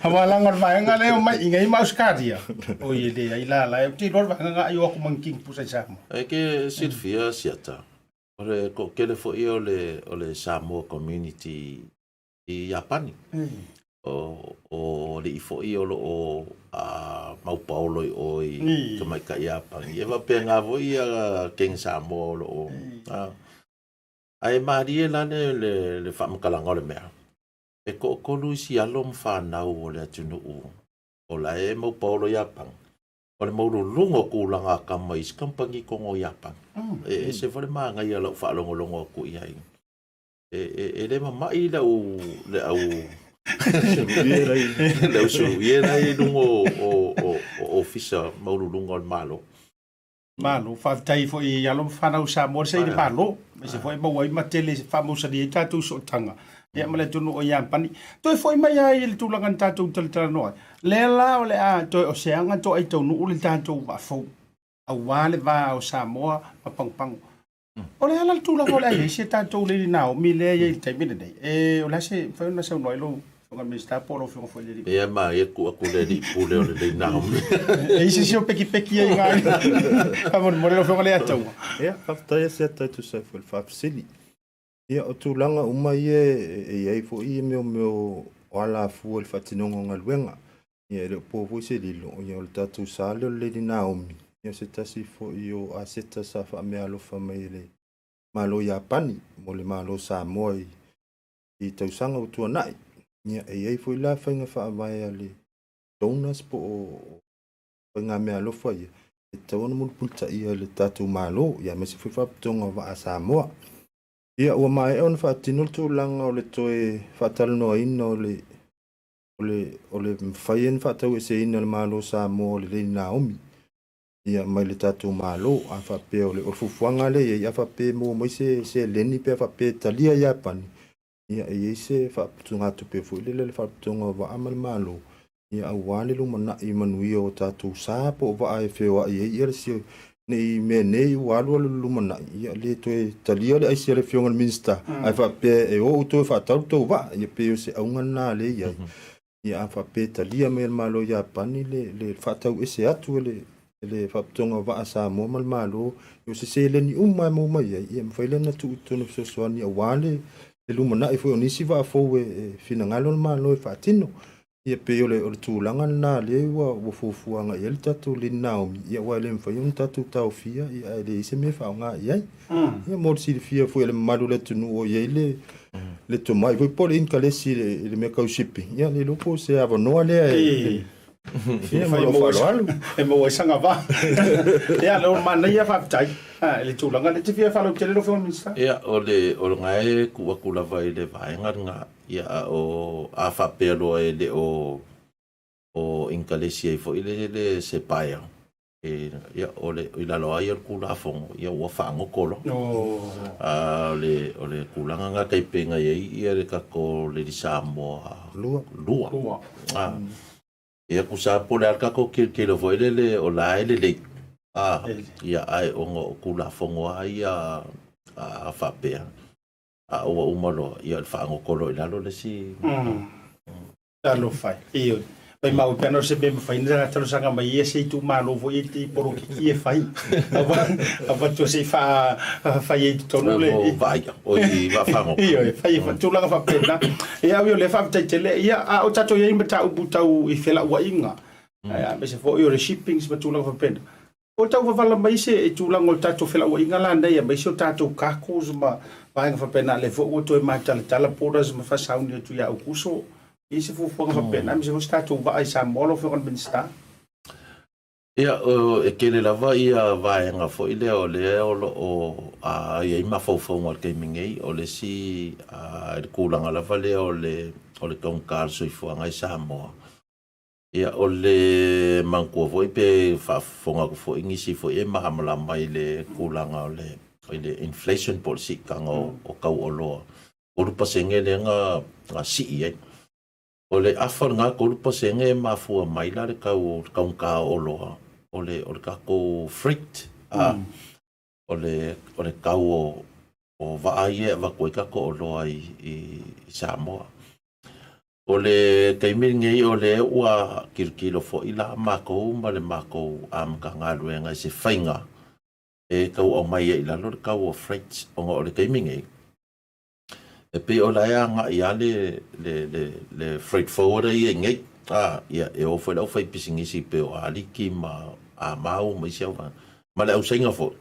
Hawalanga maenga leo mai inga i mauskaria. O i le ai la e ti lor vanga ai o aku manking pusa Samoa. Ai ke Silvia Asiata. Ore ko kele fo i o le Samoa community i Japani. O le i fo i o lo o Maupaulo i oi kamai ka Japani. E va pe nga vo i a King Samoa lo o. Ai marie lane le whamakalanga o le mea. E ko luisi alom whanau o le atunu u. O la e mau paulo Japan. O le mauru lungo kulanga ka mai skampangi kongo Japan. E se whale maa ngai alau whaalongolongo ku i hai. E le mamai le au le au suru. I e rai lungo o ofisa mauru lungo al malo. Malo, whaatai fo i alom whanau Samoa sei le malo. Me se fo i mawai matele whamosa ni e tātou so tanga. Ia male tunu o Jampani. Toi fo i mai ai le tūlangan tātou talitara noa. Le la o le a toi o seanga to ai tau nuu le tātou wafou. A wale wa o Samoa ma pangpango. O le ala le tūlanga o le ai se tātou le nao mi le ai le taimine nei. E o la se whauna sau noi lo. Nga mista polo fo fo le. E ma e ku le di pule o le nao. E isi sio peki ai ngai. Amor morelo fo le atau. Ia, whaftai e sea taitu sai fo le whafsili. Ia, o tūlanga umai e ai fo i meo o ala fu le whatinongo ngaluenga. Ia, le pofu se lilo. Ia, o le tatu sale o le di Naomi. Ia, se tasi fo i o aseta sa wha mea alofa mai le malo Japani. Mo le malo Samoa i tausanga o tua nai. Ia, e ai fo i la whainga whaamai a le donuts po o whainga mea alofa ia. E tawana mulpunta ia le tatu malo. Ia, me se fo i whapitonga wa a Samoa. Ia, ua mai e ona whaatino le tūlanga o le toe whaatalo noa ina o le mwhaien whaatau e se ina le malo Samoa o le Lei Naomi. Ia, mai le tatu malo a whapea o le fufuanga le ia whapea mo mai se leni pe whapea talia Japani. Ia, e se whapitunga tupe fui le whapitunga wa amal malo. Ia, awale lo mana i manui o tatu sapo wa ai whewa ia le sio nei me nei walu lumana ia le toe talia le aisia le fionga minsta ai fa pe e o to fa tau to va ia pe se aunga na le ia fa pe talia me malo Japani le fa tau ese atu le fa tonga va sa mo mal malo yo se le ni umma mo mai ia me faile na tu no so so ni wale le lumana i fo ni si va fo e fina ngalo malo fa tino ia pe ole o tūlanga nā le wa fufuanga ia le tatu le Naomi ia wa le mwhai un tatu tau fia ia le ise me whaonga iai ia mor si le fia fo le maru le tunu o iai le tomai voi pole in kalesi le me kau shipping ia le lopo se ava noa lea ia mo whalo alu e mo e sanga va ia lo mana ia whaptai le tūlanga le te fia whalo tele lo whionga minsta Ia, o ngai kua kula vai le vaenga ngā ia o a whapea loa e le o Inkalesi e fo ile se paia. Ia o le ilaloa ia kula fongo ia ua whaango kolo. O le kulanga ngā kaipenga ia le kako le di Samoa lua. Ia kusapo le alkako kilo fo ile le o la ele le ia ai o kula fongo ia a whapea. A ua umalo ia le whaango kolo i lalo le si. Talo fai. Iyo. Pai mau pena se be fai nda talo sanga mai e se tu malo vo e ti poro ki e fai. Ava to se fa e tonu le. Vai. O i va whaango. Iyo. Fai tu langa fa pena. Ia yo le fa tele ia a o tato ia mata u butau i fela ua inga. Ia me se fo yo le shippings ma tu langa fa pena. O tau wawala mai se e tūlanga o tātou whela ua inga la nei, mai se o tātou kako zuma vaenga whapena le fo o toi mai tala pora zuma whasauni atu ia au kuso. I se fufuanga whapena, mi se o tātou wa ai sa molo whionga minsta. Ia e kele lava ia vaenga fo ile o le o ia ima fo ngal ke mingei o le si e kulanga lava le o le kongkar so ifo ngai Samoa. Ia o le mangko fo pe fa fonga ko fo ingisi fo e mahamala mai le kulanga o le inflation policy kanga o kau o lo. O lupa senge le nga si e. O le afar nga ko lupa senge mafua mai la le kongka o loa. O le kako freight o le kau o vaai va koe kako o loa i Samoa o le kaimingei o le ua kirkilo fo ila mako ma le mako ka ngaluenga se fainga e kau o mai ila lo kau o freight o le kaimingei e pe o la nga ia le freight forwarder i ngai ia e o foi la fai pisingisi pe o aliki ma mau mai sia ma le usenga fo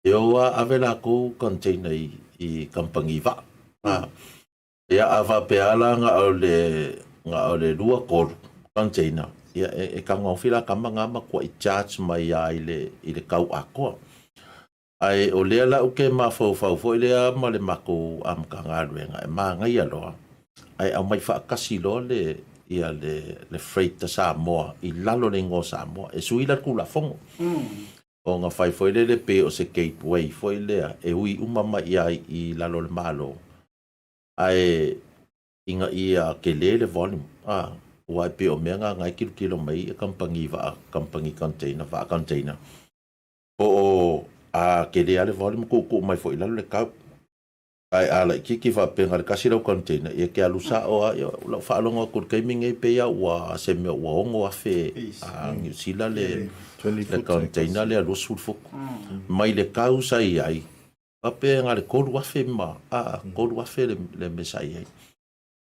e o avela ko container i kampangi va ia ava pe ala nga o le lua ko container ia e ka ngofila kamanga ma ko i charge mai ai le kau ako ai o le la o ke ma fo le ma le mako am ka ngaluenga ma ngai alo ai au mai fa kasilo le ia le freight ta Samoa i lalo le ngo Samoa e suila kula fongo o nga fai foi le pe o se gateway foi le e ui umama i lalo le malo ai inga ia ke le volume o ai pe o menga ngai kilo mai e kampangi container o ke le volume ko mai foi lalo le kau ai ala ki fa penga le kasi lo container e ke alusa o lo fa longo ko ke minge pe ya wa se me wa ongo afe New Zealand le container le alu sulfo mai le causa ai pa penga le ko afe ma ko afe le mesai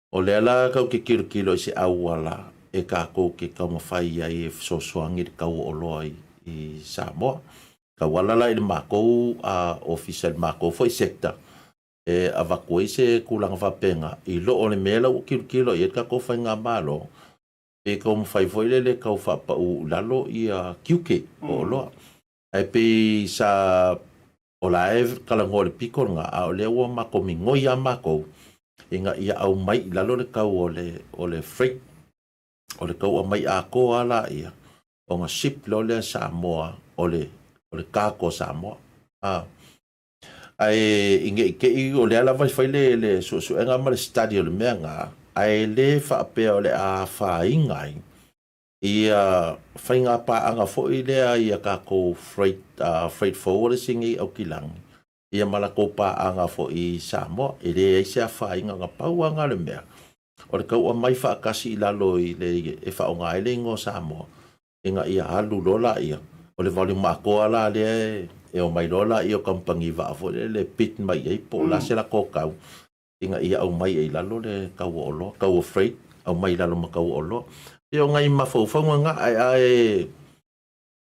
o le ala ka ke kilo se awala e ka ko ke ka mo fai ai so soangi ka o loi i Samoa ka wala la le mako official mako foi sector e avakoi se kulanga fapenga i lo o le mela o kilo i ka ko fa nga malo e ko mo fai foi le ka fa pa u lalo i QK o lo ai pe sa o live kala ngol piko nga o le o mako mi ngoia mako inga ia au mai lalo le ka o le freight o le ka o mai a ko ala ia o nga ship lo le Samoa o le ka ko Samoa ai inge ke i o le ala vai fai le so enga ma le study o le menga ai le fa pe o le a fa ingai ia fainga pa anga fo i le ia ka ko freight forwarding i o kilang ia mala ko pa anga fo i Samoa e le ia se fa inga nga pa anga le mea o le ka o mai fa kasi la lo i le e fa o nga le ngo Samoa inga ia halu lola ia o le volume ma ko ala le e o mai lola i o kampangi va fo le pit mai ai po la se la ko kau inga ia au mai ai lalo le kau olo kau freight au mai lalo ma kau olo e o ngai ma fo nga ai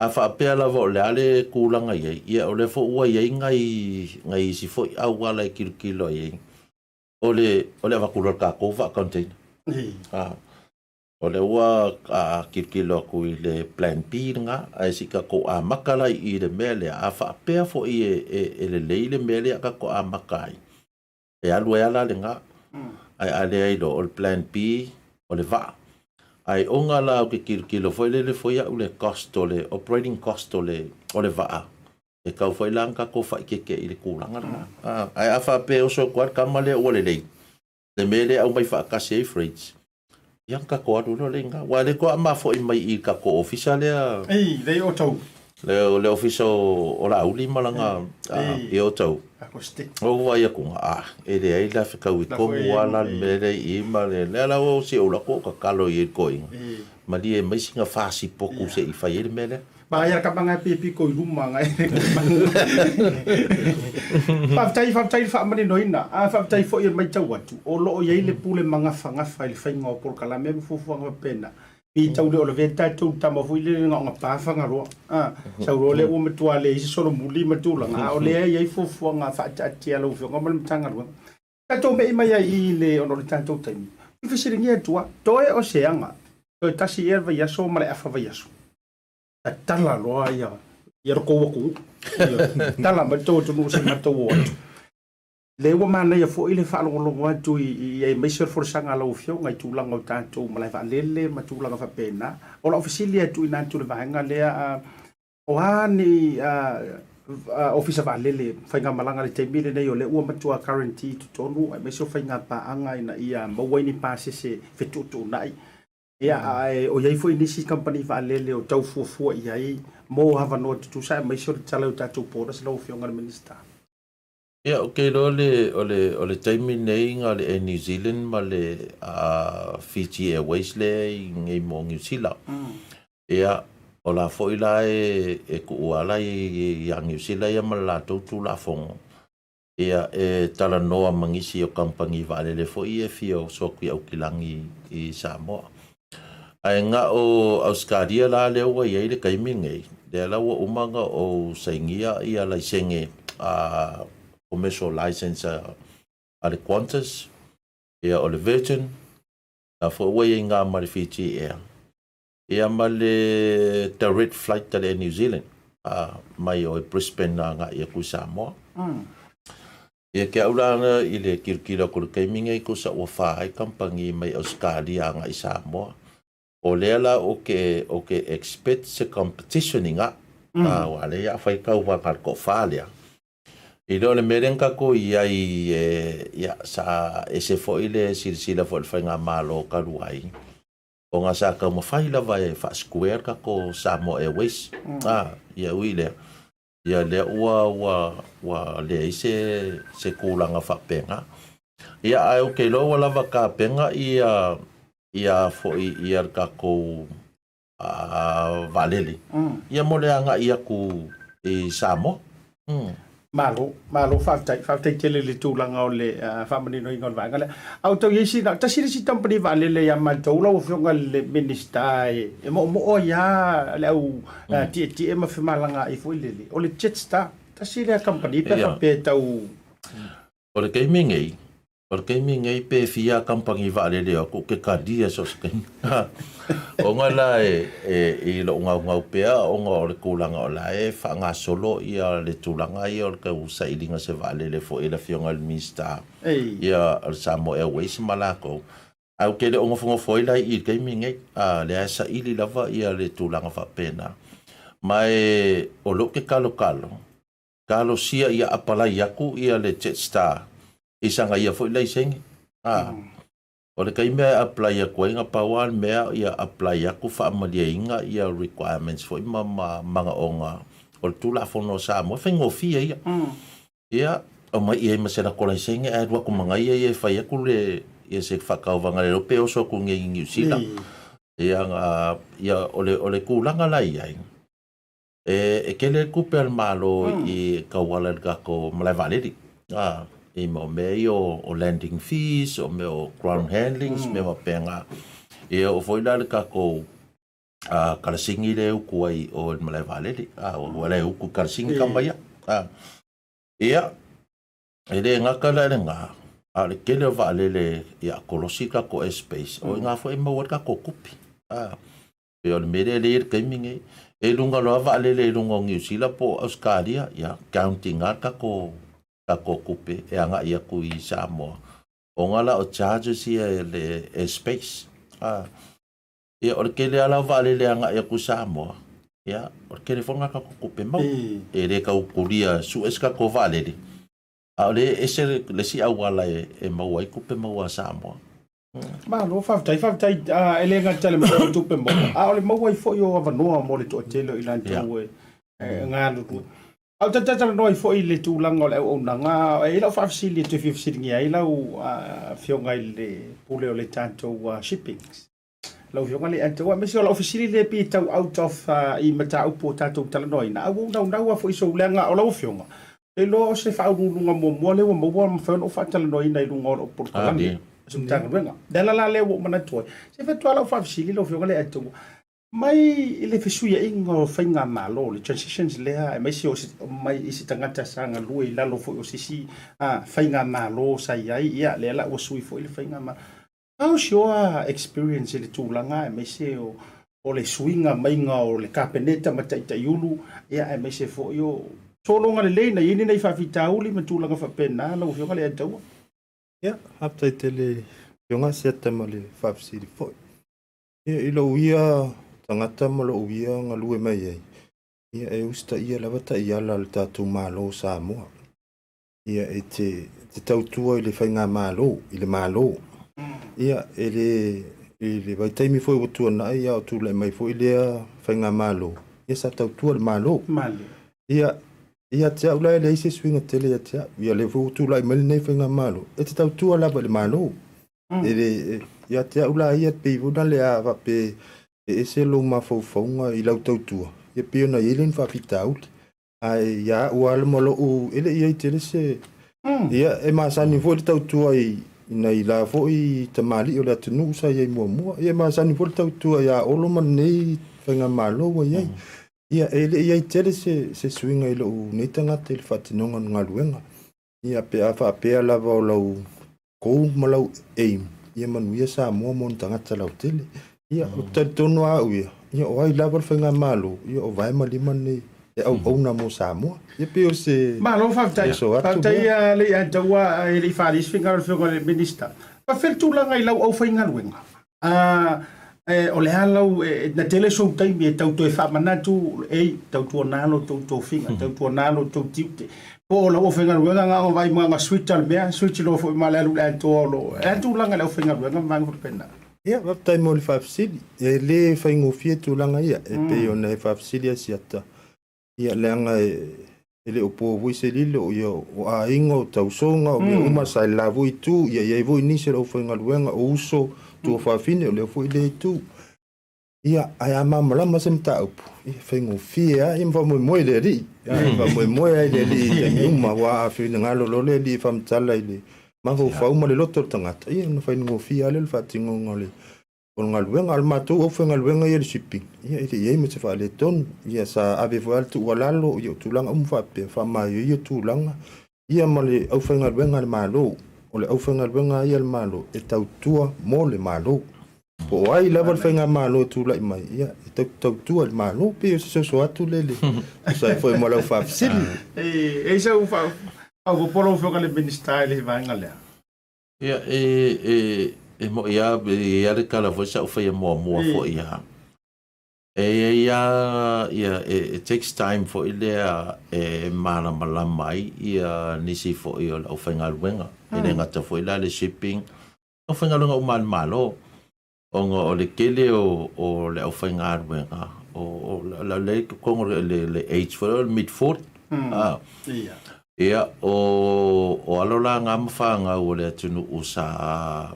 a fa pe la vo le ale kulanga ai ia o le fo ua ai ngai si fo au wala kilo ai o le va kulor ka ko va contain o le ua kilo ku le plan B nga ai sika ko a makala i le mele a fa pe fo i e le leile mele ka ko a makai e alu ala le nga ai ale ai do o plan B o le va ai onga la ke kilo fo le fo ya o le cost o le operating cost o le va e ka fo lang ka ko fa ke i le kulanga ai a fa pe o so kwar kamale o le mele au mai fa ka safe rates yang ka ko adu lo lenga wa le ko ma fo i mai i ka ko official le o tau le official o la uli malanga e o tau ko stick o wa ya ko e le ai la ka wi ko wala me le i ma le la o si o la ko ka kalo i ko i ma li e mai singa fasi poku se i fa i me le ba ya ka banga pipi ko ruma ngai fa tai fa mani noina fa tai fo i mai tau atu o lo ye le pule manga fanga fa le fainga o por kala me fu nga pena i tau le o le venta tu tama fu le nga pa fanga ro sa ro le o metua le si solo muli metula nga o le ye fu nga fa tia lo fu nga mal tanga ro ka to me mai i le o no tanto tani fi siringia tua toe o seanga to Tasi Ieremia so male afa vai aso tala loa ia roko waku tala ma to no se ma to le wa mana ia fo ile fa lo atu ia mai ser for sanga lo fio ngai tu langa tanto malai fa lele ma tu langa fa pena o la ofisilia tu ina tu le vanga le o ani office fa lele fa nga malanga le temile nei o le ua matua currency tu tonu mai so fa nga pa anga ina ia mo wai ni pase se fetu tu nai ia o ia fo inisi company fa lele o tau fu ia mo hava no tu sa mai so tala ta tu por se lo fio nga minister. Yeah, okay, ole taimi nei ngā le New Zealand ma le Fiji Airways le ngai mo New Zealand. Ia, o la foi la e kuuala i New Zealand ia ma la tautu la fongo. Ia, tala noa mangisi o kampangi vale le foi e fio soki au kilangi i Samoa. Ai ngā o Australia la lewa iei le kaimingei. Dea la ua umanga o saingia ia la senge commercial license ale Qantas ia o le Virgin na fo wei ngā mari Fiji Air ia ma le direct flight tale New Zealand mai o Brisbane nga ia ku Samoa ia ke aulanga i le kirkira ko le kaiminga i ko sa ua whaai kampangi mai Australia nga i Samoa o leala o ke expect se competition nga wale ia whai kau wakar ko whalea I le merenga ko ia ia sa ese foi le silsila foi fanga malo karuai. O nga sa ka mo fai la vai fa square ka ko Samoa Airways. Ia uile. Ia le wa le se kulanga fa penga. Ia ai o ke lo wala va ka penga ia foi ia ka ko valele. Ia mo le anga ia ku Samoa. Malo faftai tele le tūlanga o le whamanino i ngon vanga le. Au tau yesi na, tasiri si tampani vale le ya mantaula o whionga le minister e mo o ya le au tie ma whimalanga i fui lele. O le Jetstar, tasiri a company pe whape tau. O le keimingei. O le keimingei pe fia kampangi vale le o ke kadia so sken. O nga la e lo ngau pea o nga o le kulanga o la wha solo ia le tūlanga ia o le kau sa ilinga se vale le fo ila fionga le minister ia o Samoa Airways malako. Au ke le onga fonga foila i keimingei le asa ili lava ia le tūlanga wha pena. Mai o lo ke kalo sia ia apalai aku ia le Jetstar. Isanga ia fo ila isengi. O le kai mea apply a koe nga pawan mea ia apply aku wha amalia inga ia requirements fo ima manga o nga o le tula fono Samoa whengo fia ia. Ia o mai ia ima sena kola isengi e rua kumanga ia whai aku le ia se whakauvanga le rope o so ku ngi New Zealand. Ia o le kulanga la ia. E kele kupe al malo i kawala kako malai valeri. I mo me o landing fees o me o ground handlings me ma penga e o foi dal ka ko kala singi le ku ai o malai vale o wala ku kala singi ka mai ia ele nga kala nga ale kele vale le ia kolosika ko space o nga foi mo ka ko kupi e o me le kaminge e lunga lo vale le lunga New Zealand po Australia ia counting ka ko kupe e anga ia ku i Samoa. O ngala o charges ia le space. Ia o ke le ala vale le anga ia ku Samoa. Ia o ke le fonga ka kupe mau. E le ka ukuria su eska ko vale le. A le ese le si awala e mau ai kupe mau a Samoa. Ma lo faftai ele nga tele mo tupe mo. A le mau ai fo yo avanoa mo le to tele i lan tu nga lu. Au tata noi foi le tūlanga o le au nanga e lau whafsili te whiwsiringi ai lau whionga i le pule o le tātou shippings. Lau whionga le antou mesi o lau whafsili le pi tau out of I mata upo tātou tala noi na au nau a fo iso uleanga o lau whionga. E lo se whaurunga mo le wa maua mwhawna o whatala noi na i runga o Portugalani. Sumtanga ruenga. Dela la le wo mana toi. Se whatua lau whafsili lau whionga le antou. Mai ile fesuia ingo fainga malo le transitions lea mai si o mai isi tangata sanga lui lalo fo o sisi fainga malo sai ai ia le la o sui fo ile fainga ma au sure experience le tūlanga mai si o o le swinga mainga o le kapeneta matai ulu ia e mai se fo yo solonga le leina ini nei whawhitauli ma tūlanga whapena lau whionga le ataua. Ia, haptai te le whionga Asiata ma le whawhisiri foi. Ia, ilo uia tangata ma lo uia ngalue mai ei. Ia e usta ia lawata ia la le tātou mālo Samoa. Ia e te tautua i le whainga mālo, i le mālo. Ia e le waitaimi foi o tuana ia o tūlai mai foi lea whainga mālo. Ia sa tautua le mālo. Ia te au lai leise swinga tele ia te au. Ia le futu lai mali nei whainga malo. E te tau tua lava le malo. Ia te au lai ia te pivuna le a wape e se lo ma faufaunga i lau tau tua. Ia piona i elen whawhita aute. Ai ia uala malo u ele ia i tele se. Ia e maasani fo le tau tua i nei la fo i tamali o le atunu sa ia i mua. Ia maasani fo le tau tua ia olo man nei whainga malo wa iai. Ia ele ia tele se swinga i lo nei tangata i le whatinonga ngaluenga. Ia pea whapea lava o lau kou ma lau aim. Ia manuia Samoa mon tangata lau tele. Ia o tatonu au ia. Ia o ai lava whainga malo. Ia o vai malima nei e au na mo Samoa. Ia peo se... Malo whawtai. Whawtai Leiataua i le whalis whinga le minister. Whawhel tūlanga i lau au whainga luenga. O le halau na tele so taimi e tautu e whamanatu e tautu nalo tautu whinga, tautu nalo tautu tiute. Po la o whinga ruenga ngā o vai mga switch al mea, switch lo fo i male alu le anto olo. E antu langa le o whinga ruenga mga pena. Ia, waptai mo le whawhisiri. E le whaingo fie tūlanga ia. E pe o nei whawhisiri Asiata. Ia leanga e le opo vuise lilo ia o a ingo tausonga o mea umasa e lavu i tū. Ia i voi nise le o whinga ruenga o uso tu whawhine o leo fo i le tu. Ia, ai a mamalama se mta upu. Ia, whaingo fia, ia mwha moe le ri. Ia, mwha moe ai le ri. Ia, miuma wa a whina ngalo lo le li whamtala i le. Maho whauma le loto tangata. Ia, na whaingo fia le whatingo ngale. O ngaluenga, al matou au whangaluenga ia le shipping. Ia, ile iei me te wha le tonu. Ia, sa ave whaal tu walalo, ia tūlanga umwhapea. Whamaio ia tūlanga. Ia, ma le au whangaluenga le malo. O le au whangaluenga ia le malo. E tautua mo le malo. Po ai lava whainga malo tūlai mai. Ia, e tautua le malo. Pe o se so atu lele. Sa e foi mo lau whawhisiri. E sa u au polo whaka le minister le vanga lea. Ia, e mo ia le kala foi sa u whaia mua fo ia. It takes time for ilea e malama mai ia nisi fo i o lau whainga luenga. E ne ngata fo ila le shipping. O whainga luenga o malo. O le kele o le au whainga luenga. O la le kongo le age for le mid-40. Ia, o alola ngā mawhanga o le atunu o sa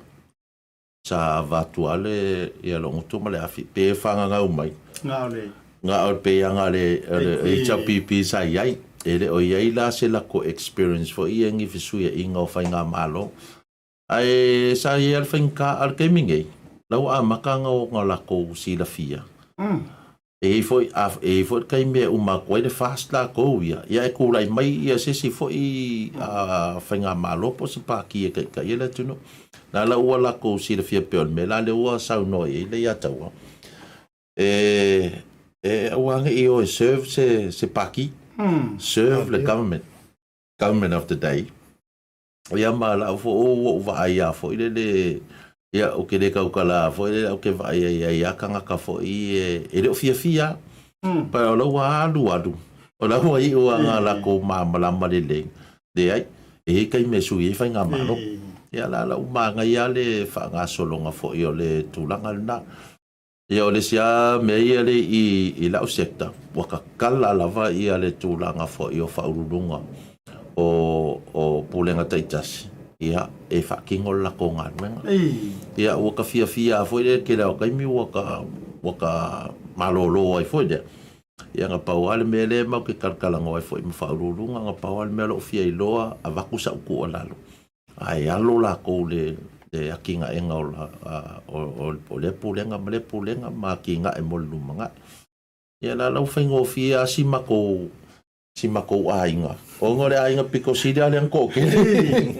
vatuale ia lo ngutuma le afi. Pe whanga ngau mai. Ngā o pe anga le HPP sa iai. Ele o iai la se la ko experience fo ia ngi fisuia inga o whainga malo. Ai sa iai al whainga al keimingei. Lau a makanga o ngā lako sila fia. E foi kai me uma koe le fast la ko ia. Ia e kulai mai ia sesi foi whainga malo po si paki e kai ia le tuno. Na la ua lako sila fia peon me la le ua sau noi e Leiataua. Awanga i o e serve se paki. Serve the government of the day. Ia ma la fo o vai a fo ile ia o ke le kaukala fo ile o ke vai ia kanga ka fo i le fia pa lo wa adu o la wa i o nga la ko malama le de ai e kai me su i fa nga malo ia la uma nga ia le fa nga solonga fo i o le tulanga na ia o le sia me ia le i la sekta wa ka kala lava ia le tulanga fo i o fa urunga o pulenga taitasi ia e whakingo la ko ngā ruenga. Ia ua ka fia foi le ke lau kaimi ua ka malolo ai foi le. Ia ngā pau ale me le mau ke karkalango ai foi mawhaururunga ngā pau ale me lo fia i loa a waku sa uku o lalo. Ai alo la ko le akinga enga o le pulenga ma kinga e molu manga. Ia la lau whaingo fia si mako ainga. O ngore ainga piko sida le anko kele.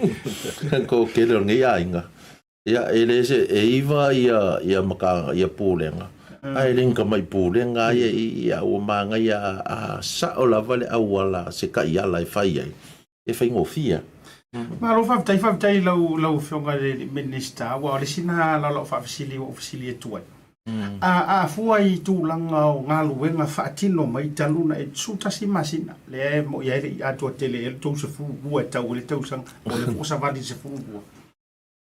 Anko kele o ngai ainga. Ia ele se e iwa ia maka ia pulenga. ai ringa mai pule nga ia o manga ia a sa o la vale au wala se ka ia lai fai ai e fai ngofia ma lo fa tai lau fionga le minister wa le sina la fa fasili e tuai a fuai tu langa o ngalu wenga fatino mai taluna e Tasi masina le mo ia le ato tele el to se fu bua tau le tau sang o le fosa vadi se fu bua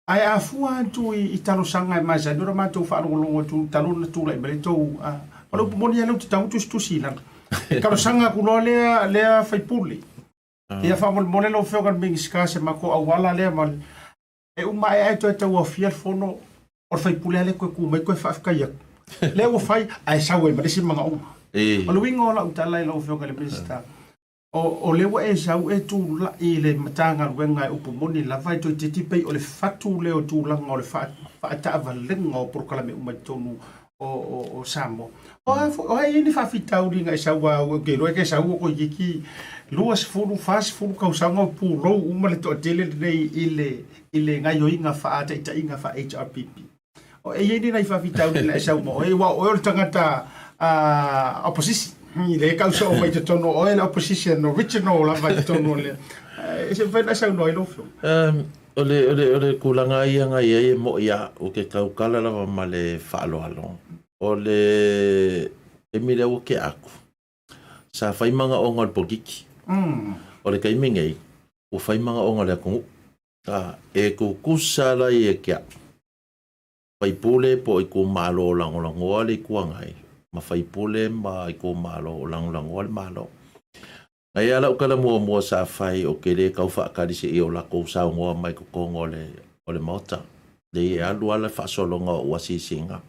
ai a fua tu I talo sanga e masa dura ma tu fa longo tu taluna tu le bele to o lo moni ia lo tau tu sila talo sanga ku lo le fai puli ia fa mo le lo feo kan bing skase ma ko awala le mal e uma e to tau o fiel fono o fai pule le ko mai ko fa ka ia le o fai ai sawe ma desi manga o o wingo la utala lo fio ka le pista o le wa e sau e tu la I le matanga wenga o pomoni la vai to titi pe o le fatu le o tu la ngol fa ta valenga o por kala me uma tonu o Samoa o ai ni fa fitau ringa sau o ke lo ke sau ko yiki luas fulu fast fulu ka usanga pu lo uma le to tele nei ile ngai yo inga fa ta inga fa HRPP o e ni nai fa vitau le sau mo e wa o tangata opposition le ka so mai te tono o la opposition original la vai tono le e se vai sa no lo fo ole kulanga ia ngai mo ia o ke kau kala la male fa lo alo ole e mire o ke aku sa fai manga o ngol pokiki ole kai mingei o fai manga o ngol ku e ku kusala e kia fai pule po I ko malo lango ale kuangai ma fai pule ma I ko malo lango ale malo ai ala o kala mo sa fai o ke le kau fa ka dise I o la ko sa ngo mai ko ngole ole Maota le alu ala fa solonga o asisinga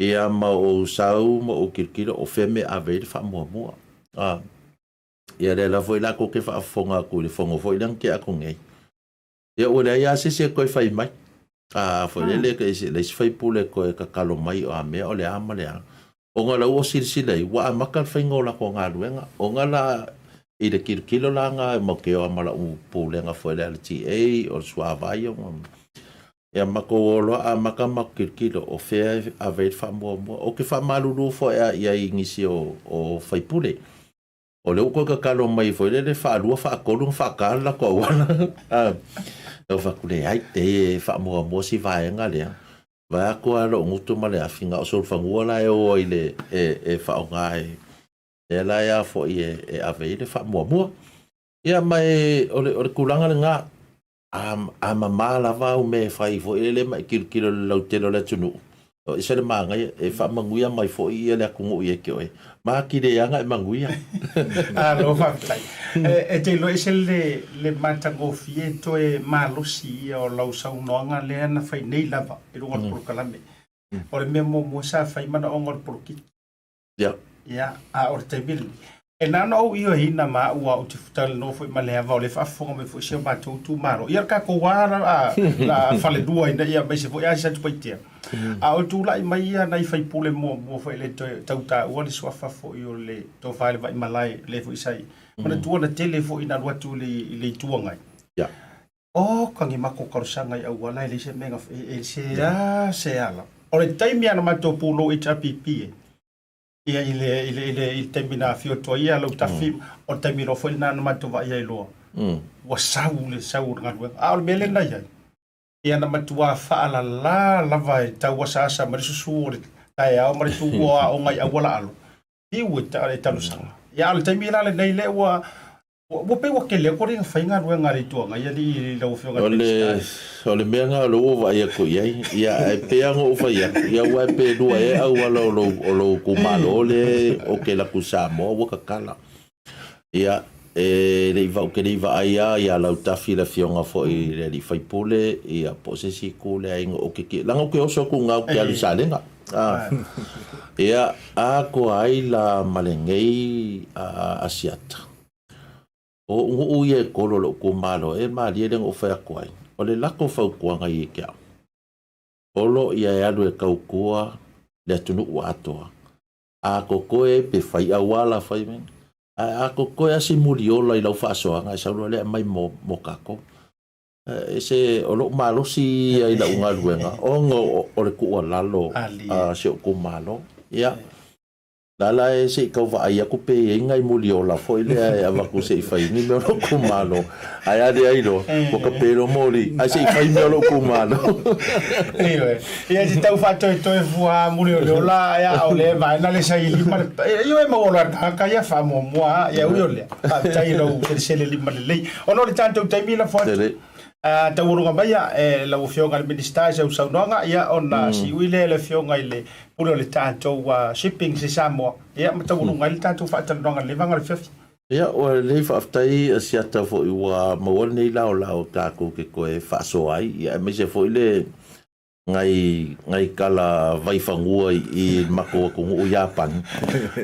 ia ma o sau ma o kirkira o feme ave fa mo ia le la foi la ko ke fa fonga ko le fongo foi lang ke ako ngai ia o le ia se ko fai mai foi le ke le fai pule ko ka kalo mai o me o le ama le o ngala o silsila I wa makal fai ngola ko ngaluenga o ngala I le kirkilo langa mo ke o mala u pule nga foi le TA o suavai o ia mako lo a makama kirkilo o fe ave fa mo o ke fa malulu fo ia ingisi o fai pule o le ko ka kalo mai foi le fa lu fa ko fa kala ko wana o fa kule ai te fa mo si vai nga le va ko alo ngutu male afinga o sol fa ngola o ile e fa ngai e la ya fo e ave le fa mo ia mai o le kulanga nga a mama lava o me fai fo ele mai kilo lo telo le tunu o isa le manga e fa manguia mai fo ele ku ye ke oi ma ki de yanga manguia lo fa tai e te lo ese le matango fieto e malusi o lo sa unonga le na fai nei lava e lo por kalame o le memo mo sa fai mana ongor por ki ya a or te bil e nana o io hina ma ua o te futal no foi ma leva o le fafonga me foi se ba tu maro ia ka ko wara la fale dua ina ia me se foi a sa tu paitia a o tu lai mai ia nai fai pule mo foi le tautai o le swafa foi o le to fale vai malai le foi sai mana tu na tele foi ina lua tu le tuangai ya o kangi mako karsanga ia wala le se menga e se ala o le taimi ana ma to pulo HRPP ia ile termina fio to ia lo tafi o termino foi na no mato vai ai lo wa sau ngal a o mele na ia ia na matua fa la vai ta wa sa ma su tai a ma tu wa o ngai a wala alo I u ta le talo sa ia o termina le nei le wa wo pe wa ke le ko ringa fa nga ruenga ri tu ngai ali lo fio nga ole menga lo va ia ko ia e pe ngo fa ia wa pe do e au lo ku malo le o ke la ku Samoa wo ka kala ia le va o ke le va ia la tafi la fionga fo I le fai pule ia posesi ku le ai o ke la ngo ke o so ku nga ke ali salenga ia a ko ai la malengei a Asiata o ye ko lo ku malo e ma le ngo fa ko ai o le lako fau kuanga I kia. Olo ia e alu e kaukua le atunu ua atoa. A kokoe pe fai awala fai men. A kokoe asi muri ola I lau whaasoanga. E saurua lea mai mo kako. se o lo malo si ai la unga luenga o le ku lalo se o ku malo ia lala e se ka va ia ku pe ngai muli o la foi le ava ku se fai ni me lo ku malo ai ade ai lo ko ka pe lo moli ai se fai me lo ku malo ia se tau fa to fua muli o la ia o le vai na le sai li mal io e mo la ka ia fa mo ia u le tai lo se le li mal le o no le tanto tai mi la fo taurunga maya la fionga le minister se usaunanga ia ona si uile le fionga ile pulo le tanto wa shipping se Samoa ia taurunga le tanto fa tanonga le vanga le fifi ia o le fa aftai asiata fo wa mo nei la o ta ko ke ko e fa so ai ia me se fo ile ngai kala vai fangua I mako ko o Japan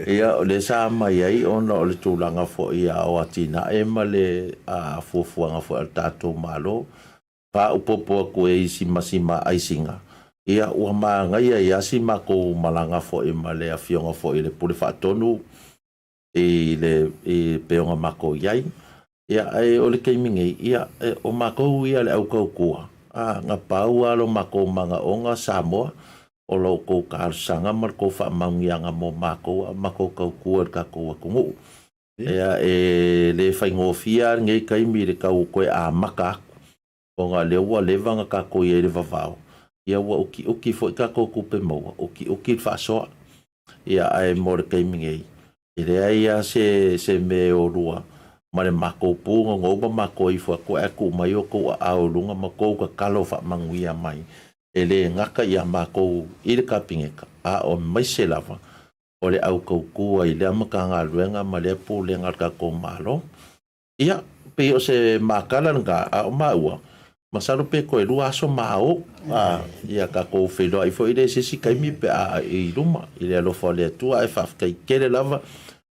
ia o le sa mai ai ona o le tulanga fo ia o atina e male a fofuanga fo tato malo pa upopo ko e sima ai singa ia o ma ngai ia sima ko malanga fo e male a fionga fo ile pule fa tonu e peonga mako yai ia ai o le keimingi ia o mako ia le au kua nga pau alo mako manga onga Samoa o lo ko ka sanga mar ko fa mangianga mo mako ka ku ka ko ku ia le fa ngofia ngai kai mi le ka ko a maka o nga le wa le vanga ka ko ye le vavao ia wa uki fo ka ko ku pe mo uki fa so ia ai mo le kai mi ngai ile ia se me o lua mare mako punga ngoba mako I fo ko e ku mai o ko a o lunga mako ka kalo fa manguia mai ele ngaka ia mako I le kapingeka a o mai se lava o le au ku ai le amaka nga luenga ma le pu le ngaka ko malo ia pe o se makala nga a o maua masalo pe ko e lua so mao ia ka ko felo I fo ile se si kai mi pe a I luma ile lo fo le tua e fa kai kele lava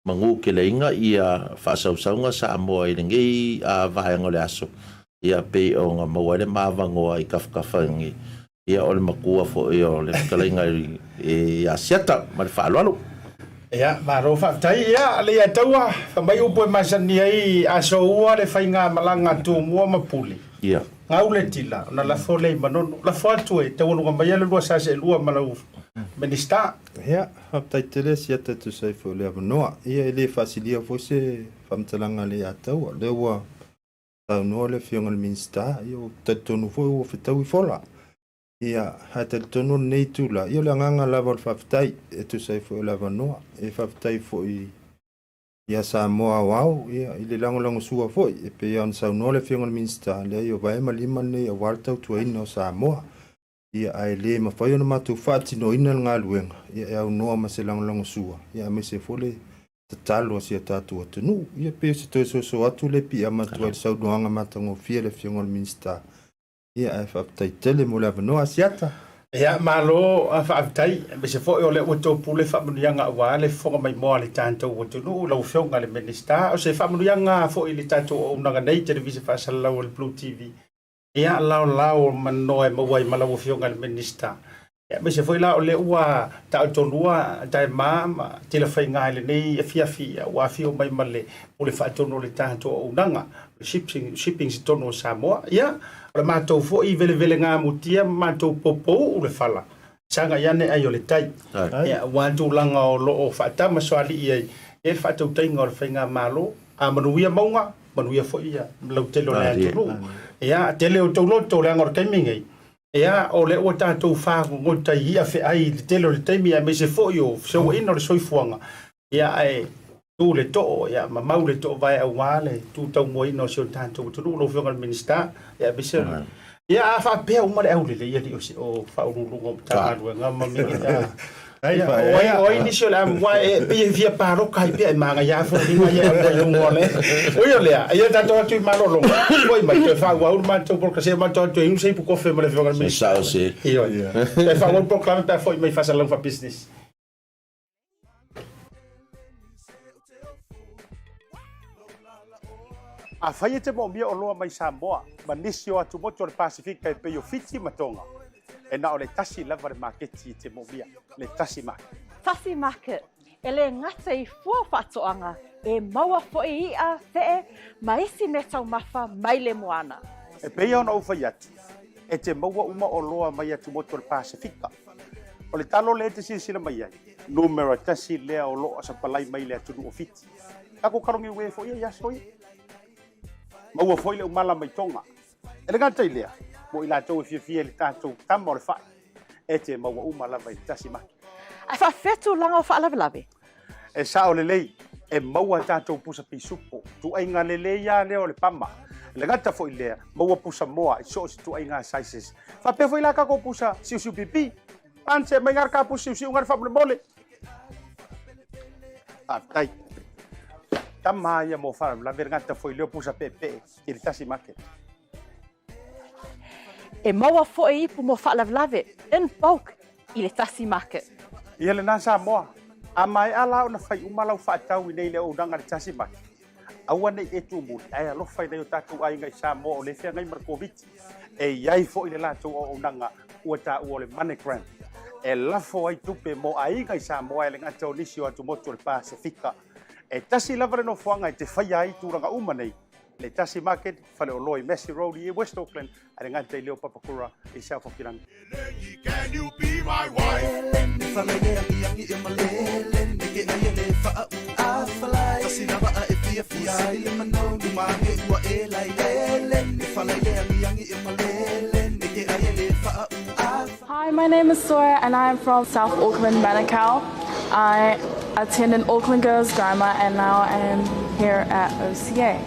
mangu ke le inga ia whasausaunga sa amoa I ngai a vahanga le aso. Ia pe o ngā maua le mawangoa I kafkafangi. Ia o le makua fo I o le kalainga I Asiata, ma le whaalualu. Ia, maro whaftai, ia, Leiataua, whamai upo masani ai aso ua le whainga malanga tu mua mapuli. Ia. Ngau le tila, na la fo le manono, la fo atu e, te wanu ngamaya le lua sase lua malau minister. Ia, haptai tele Asiata tu sai fo le avanoa. Ia ele fasilia fo se whamtalanga Leiataua. Le ua tau noa le fionga le minister. Ia o tatonu fo ua whetau I fola. Ia, hata le tonu nei tula. Ia le nganga lava le whaftai e tu sai fo le avanoa. E whaftai fo Ia Samoa wau, ia I le lango sua fo. E pe ia on sau noa le fionga le minister. Le ia vai malima nei a wartau tuaina o Samoa. Ia ai le mawhai ona matu whaati no ina ngā luenga. Ia e au noa ma se lango sua. Ia me se fole te talo si a tātu atunu. Ia pe se toi so atu le pi a matu ai sau noanga matango fia le fionga le minister. Ia ai whaftai tele mo le avanoa Asiata. Ia malo a whaftai. Me se fo o le uto pule whamunianga wa le fonga mai moa le tātou atunu. Lau fionga le minister. O se whamunianga fo I le tātou o unanga nei televisi whasalau le BluTV. Ia lao manoe mawai malawo fionga le minister. Ia me se foi la o le ua ta tonua ta mama tila fai ngai le nei e fia wa fio mai male o le fatono le tanto o unanga shipping si tono Samoa. Ia o mato fo I vele nga mutia mato popo o le fala. Sanga yane ai o le tai. Ia wantu langa o lo o fata maswali ia e fatou tainga o le fai nga malo a manuia maunga manuia fo ia lau telo na tulu. Ia tele o tauloto le angor kaimingai. Ia o le o tātou whāngu ngota ia whi ai le tele o le taimi a me se fo o so ina o le soifuanga. Ia ai tu le to'o, ia mamau le to'o vai au wale, tu tau mo ina o se o tātou tulu lo whionga le minister. Ia me se ia a whapea umare au le ia li o whaurulunga o tātua ngā mamingi. Oi ni sio la moi pe via paro kai pe manga ya fo ni mai ya ko ngole oi olea ia tanto tu malo lo oi mai te fa wa un manto porque se manto tu un sei pouco fe me le fionga me ça aussi ia te fa un proclame pe foi mai fa salão fa business a fai te mo mia o loa mai Samoa manisio atu moto le Pasefika pe yo fiti matonga e na o le Tasi Market te mo mia le Tasi Market. Tasi Market, ele ngata I fua whatoanga, e maua fo I a te, maisi me tau mafa mai le moana. E pei ona ufai atu. E te maua uma o loa mai atu moto le Pasefika. O le talo le te sila mai ai. Numero tasi lea o loa sa palai mai le atu Olo Fiti. Kako karongi ue fo ia yasoi. Maua foi le umala mai tonga. E le gata ilea. Mo ila tau e fia le tātou tama o le whai. E te maua umala mai Tasi Market. Ai whawhetu langa o whaalawe. E sa o le lei. E maua tātou pusa pisupo. Tu ai ngā le ia leo le pama. Le gata foi lea. Maua pusa moa. I so si tu ai ngā sizes. Whapea foi la kako pusa siu pipi. Panse mai ngar ka pusa siu ngar whapule mole. Tai. Tama ia mo whara. La vergata foi leo pusa pepe. I le Tasi Market. E maua foe ipu mo whaalawe. In bulk i le Tasi Market. Ia le nā Samoa. A mai ala ona fai umalau whaatau i nei le o nanga le Tasi Market. Aua nei e tu muli. Ai alo fai nei o tātou ai ngai Samoa o le whea ngai Markoviti. E iai fo i le lātou o nanga ua tā ua le Monogram. E lafo ai tupe mo ai ngai Samoa e le ngata o nisi o atu moto le Pasefika. E tasi lava le no fuanga i te whai ai tūranga uma nei. Le Tasi Market, whale o loi Messi Road i West Auckland, a le ngata i leo papakura i South Auckland. Can you be my wife? Hi, my name is Sora and I'm from South Auckland, Manukau. I attended Auckland Girls Grammar and now I am here at OCA.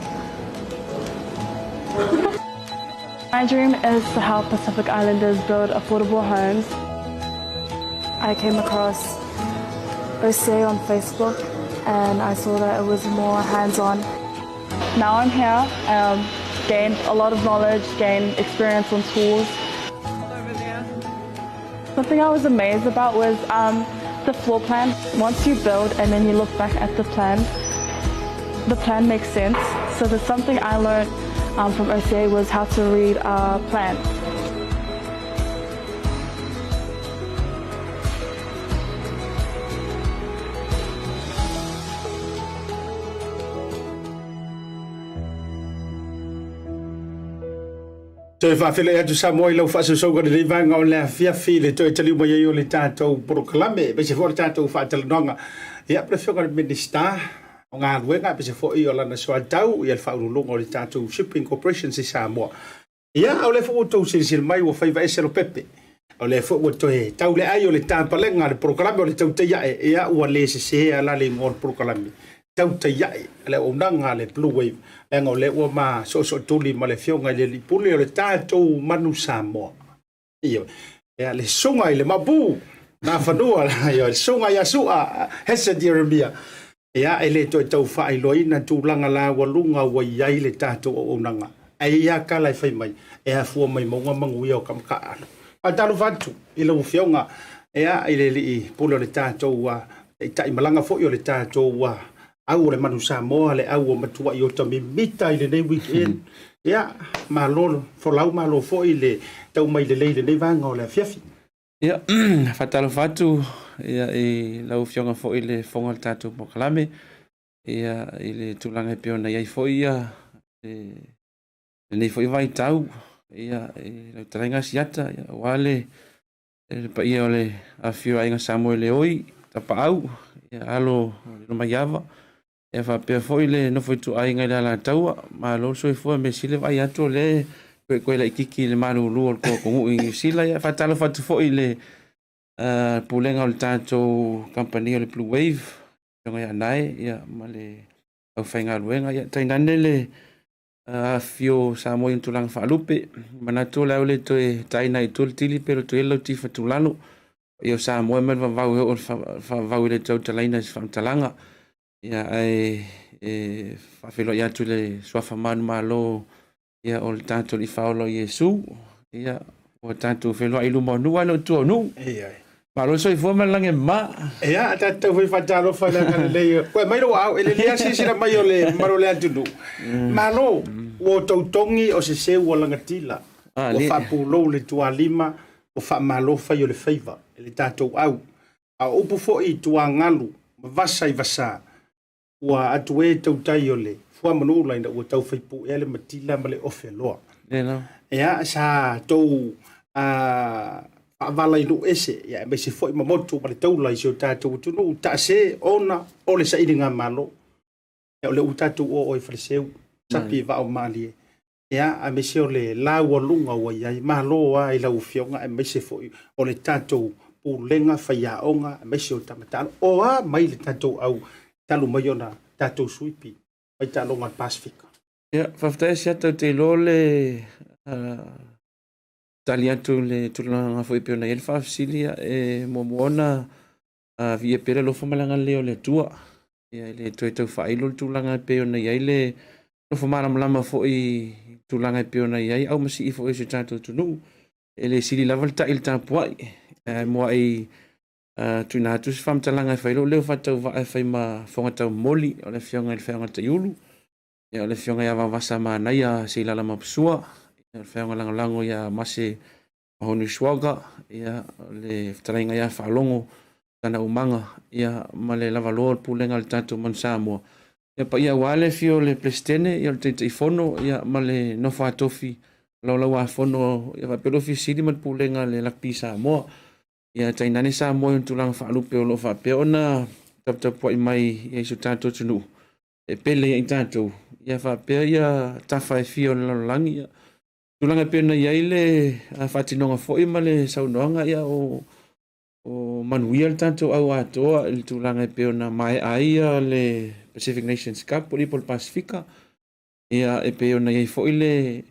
My dream is to help Pacific Islanders build affordable homes. I came across OCA on Facebook and I saw that it was more hands-on. Now I'm here, gained a lot of knowledge, gained experience on tools. Something I was amazed about was the floor plan. Once you build and then you look back at the plan makes sense. So there's something I learned from OCA was how to read a plan. Toi whawhele atu Samoa i lau whaasosauga le reivanga o lea fiafi le toi taliu mai ai o le tātou proklame. Pese fo le tātou whaatalanoanga. Ia prefionga le minister o ngā ruenga pese fo i o lana soa tau i al whaurulunga o le tātou Shipping Corporation si Samoa. Ia au le fo o tau sirisiri mai o whaiva esero pepe. O le fo o toi tau le ai o le tāpalenga le proklame o le Tautai ia ua le se ala le ngor proklame. Tautai le o nanga le Bluwave. Enga o le ua ma so tuli ma le fionga le lipule o le tātou Manu Samoa. Iyo. Ia le sunga i le mabu. Nā whanua le sunga i asua. Hesed Ieremia. Ia e le toi tau whaai loina tūlanga la walunga wa iai le tātou o nanga. E ia kala i whai mai. E a fua mai maunga mangu ia o kamkaa. A talu vantu i le fionga. Ia i le li pule o le tātou wa. E tai malanga fo i o le tātou wa. Au le Manu Samoa le au o matua i o tami mita i le nei weekend. Ia, malolo, folau malo fo i le tau mai le leile nei vanga o le fiafi. Ia, whatalo whatu, ia i lau fionga fo i le fonga le tātou mokalame. Ia i le tūlanga e peona iai fo ia, le nei fo i vai tau. Ia i lau tarenga Asiata, ia wale, pa ia o le awhio ainga Samoa le oi, tapa au, ia alo le maiava. E whapea foi le no foi tu ai ngai la taua ma lo so foi me sile vai ato le koe la ikiki le manu lu ko ko i sila ya fatalo fatu foi le pulenga o tato company o le Bluwave nga ya nai ya ma le au fainga luenga ya tainane le fio Samoa in tulang falupe mana to la le to taina i tul tili pero to elo ti fatulalo yo Samoa me va va le to talaina talanga ia ai whawhelo ia tu le swafa manu malo ia o le tātou li whaolo Iesu ia o tātou whelo ai lumo nua no tua nu malo so i fuama lange ma ia tātou hui whataro whailanga lei koe mai roa au ele lea sisira mai o le maro le atunu malo o tautongi o se seu o langatila o whapulou le tua lima o whamalo whai o le whaiva ele tātou au a upu fo i tua ngalu vasa i vasa ua atu e Tautai o le fua manula ina ua tau whaipu e le matila ma le ofe loa. no. Ia sa tou vala ilu ese ia me se foi mamotu ma le taula i se tatou tunu ta se ona o le sairinga malo e o le utatu o fariseu sapi va o mali ia a me se o le laua lunga o ia malo ai lau fionga e me se foi o le tatou pulenga faia onga me se o tamatalo o a mai le tatou au talu mai ona tatou suipi mai talonga Pasefika ia faftai se te lole tali atu le tulanga foi pe na elfa fasilia e momoona via pere lo famalanga leo le tua ia le toi tau failo tulanga pe na ile lo famala lama foi tulanga pe na ia au masi foi se tanto tunu ele sili level ta il tapuai mo ai tuna tu fam talanga failo le fatau va fai ma fonga tau moli o le fionga te yulu ia le fionga ia vasa mana ia se la mapsua whaanga lango ia mase honu swaga ia le whataringa ia whaalongo tana umanga ia ma le lava loa pulenga le tātou man Samoa. Ia pa ia wale fio le plestene ia le teitei fono ia ma le nofa atofi lau a fono ia wapelofi siri mat pulenga le lakpi Samoa. Ia tainane Samoa yung tulang whaalupe o lo whapeo na taptapua i mai ia isu tātou tunu. E pele ia i tātou ia whapea ia tafa e fio le langi ia tulanga pena ia ile fatinonga foi ma le saunoanga ia o Manu ia tanto au atoa il tulanga pena mai aia le Pacific Nations Cup por Pasefika ia e pena ia foi le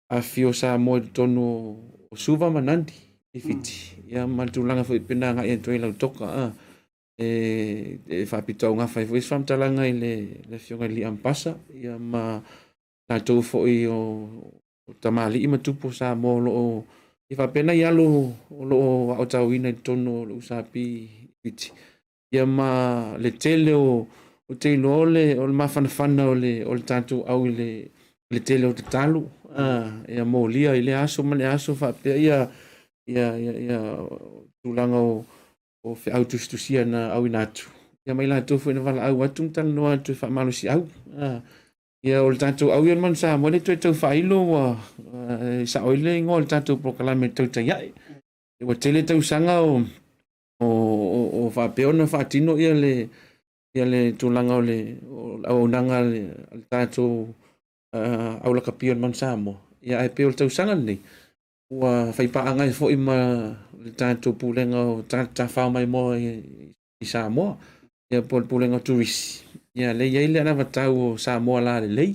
a fio Samoa tonu o suva manandi e fiti ia ma tulanga foi pena nga ia toi lau toka e fapitau nga fai foi fam talanga le fionga li ampasa ia ma tanto foi o tamali ima tupo sa mo lo i fa pena ia lo o tawina tono lo sapi iti ia ma le tele o te lole o mafana o le tatu au le tele o te talu ia mo lia ile aso ma le aso fa pe ia tulanga o fe autostusia na au inatu ia mai la tofu na vala au atum tal no atu fa malusi au ia o le tātou au ian man Samoa le toi tau whailo sa oile ingo o le tātou proklame Tautai ai. E wa tele tau sanga o whapeona whaatino ia le tūlanga o nanga le tātou au lakapion man Samoa. Ia e peo le tau sanga nei. Ua whaipaanga e fo ima le tātou pūlenga o tā whao mai mo i Samoa. Ia pulenga tourist. Ia le ia ile ana vatau o Samoa la le lei.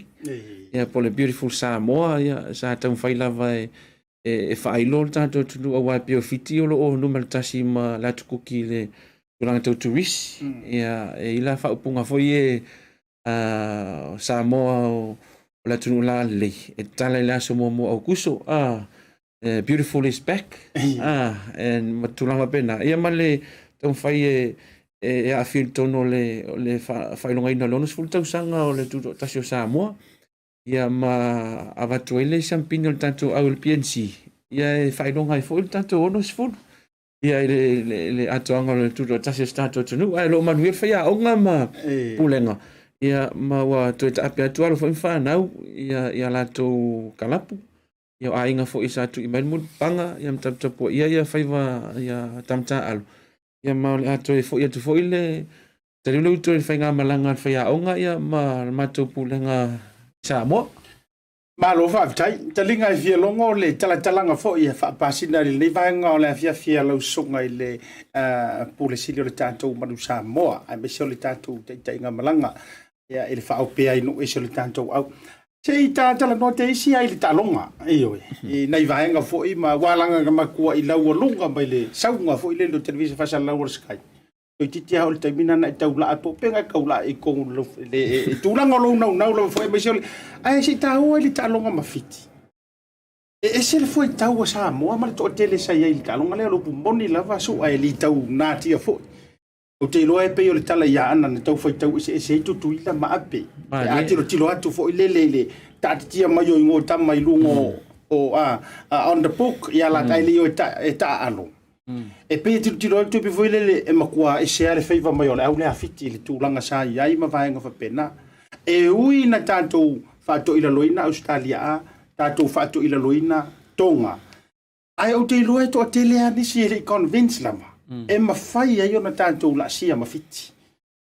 Ia po le beautiful Samoa ia sa tau fai lava e whailo le tātou tunu a wai Pio Fiti o numel Tasi ma la tukuki le tulanga tau tourist. Ia e ila whaupunga foi e Samoa o la tunu la le lei. E tala ila so mo au kuso. Beautiful is back. And matulanga pena. Ia ma le tau fai e a fil tono le failonga ina lonus full tau sanga o le tuto Tasi o Samoa ia ma avatuele champignon tanto au le PNC ia e failonga i full tanto onus full ia le atoanga le tuto Tasi o Stato tunu ai lo manuel faia onga ma pulenga ia ma wa to tape atualo fo infanau ia lato kalapu ia ainga fo isa tu imen mud panga ia mtapo ia faiva ia tamta alu ia ma ato e foi atu foi le tele lo to fainga malanga faia onga ia ma mato pulenga Samoa ma lo fa tai talinga e fia longo le talanga fo ia fa pasina le vanga le fia lo songa ile pule silio le tanto Manu Samoa ai me so le tanto tainga malanga ia ele fa opea ino e so le tanto au sei tala no te isi ai le talonga io e nei vanga fo i ma walanga ka makua i lau longa mai le saunga fo i le no televisa fa sa lau sky o titi ha o te mina na taula apo penga kaula e ko le tulanga lo no fo e me so ai sei ta o le talonga mafiti e se le fo i tau sa mo ma to tele sa ia il talonga le lo pumboni lava so ai li tau na tia fo o te loa e peo le tala ia ana na tau fai tau se tutu ila ma ape. A tilo atu fo ile tatia mai o ingo tama i lungo o on the book ia la tai leo e ta alo. E pe tilo atu pe fo ile e makua e se ale faiva mai o le au le afiti le tūlanga sa iai ma vaenga fa pena. E ui na tātou whātou ila loina Australia tātou whātu ila loina tonga. Ai au te loa to te lea nisi e convince lama. E mawhai ai ona tātou la sia mawhiti.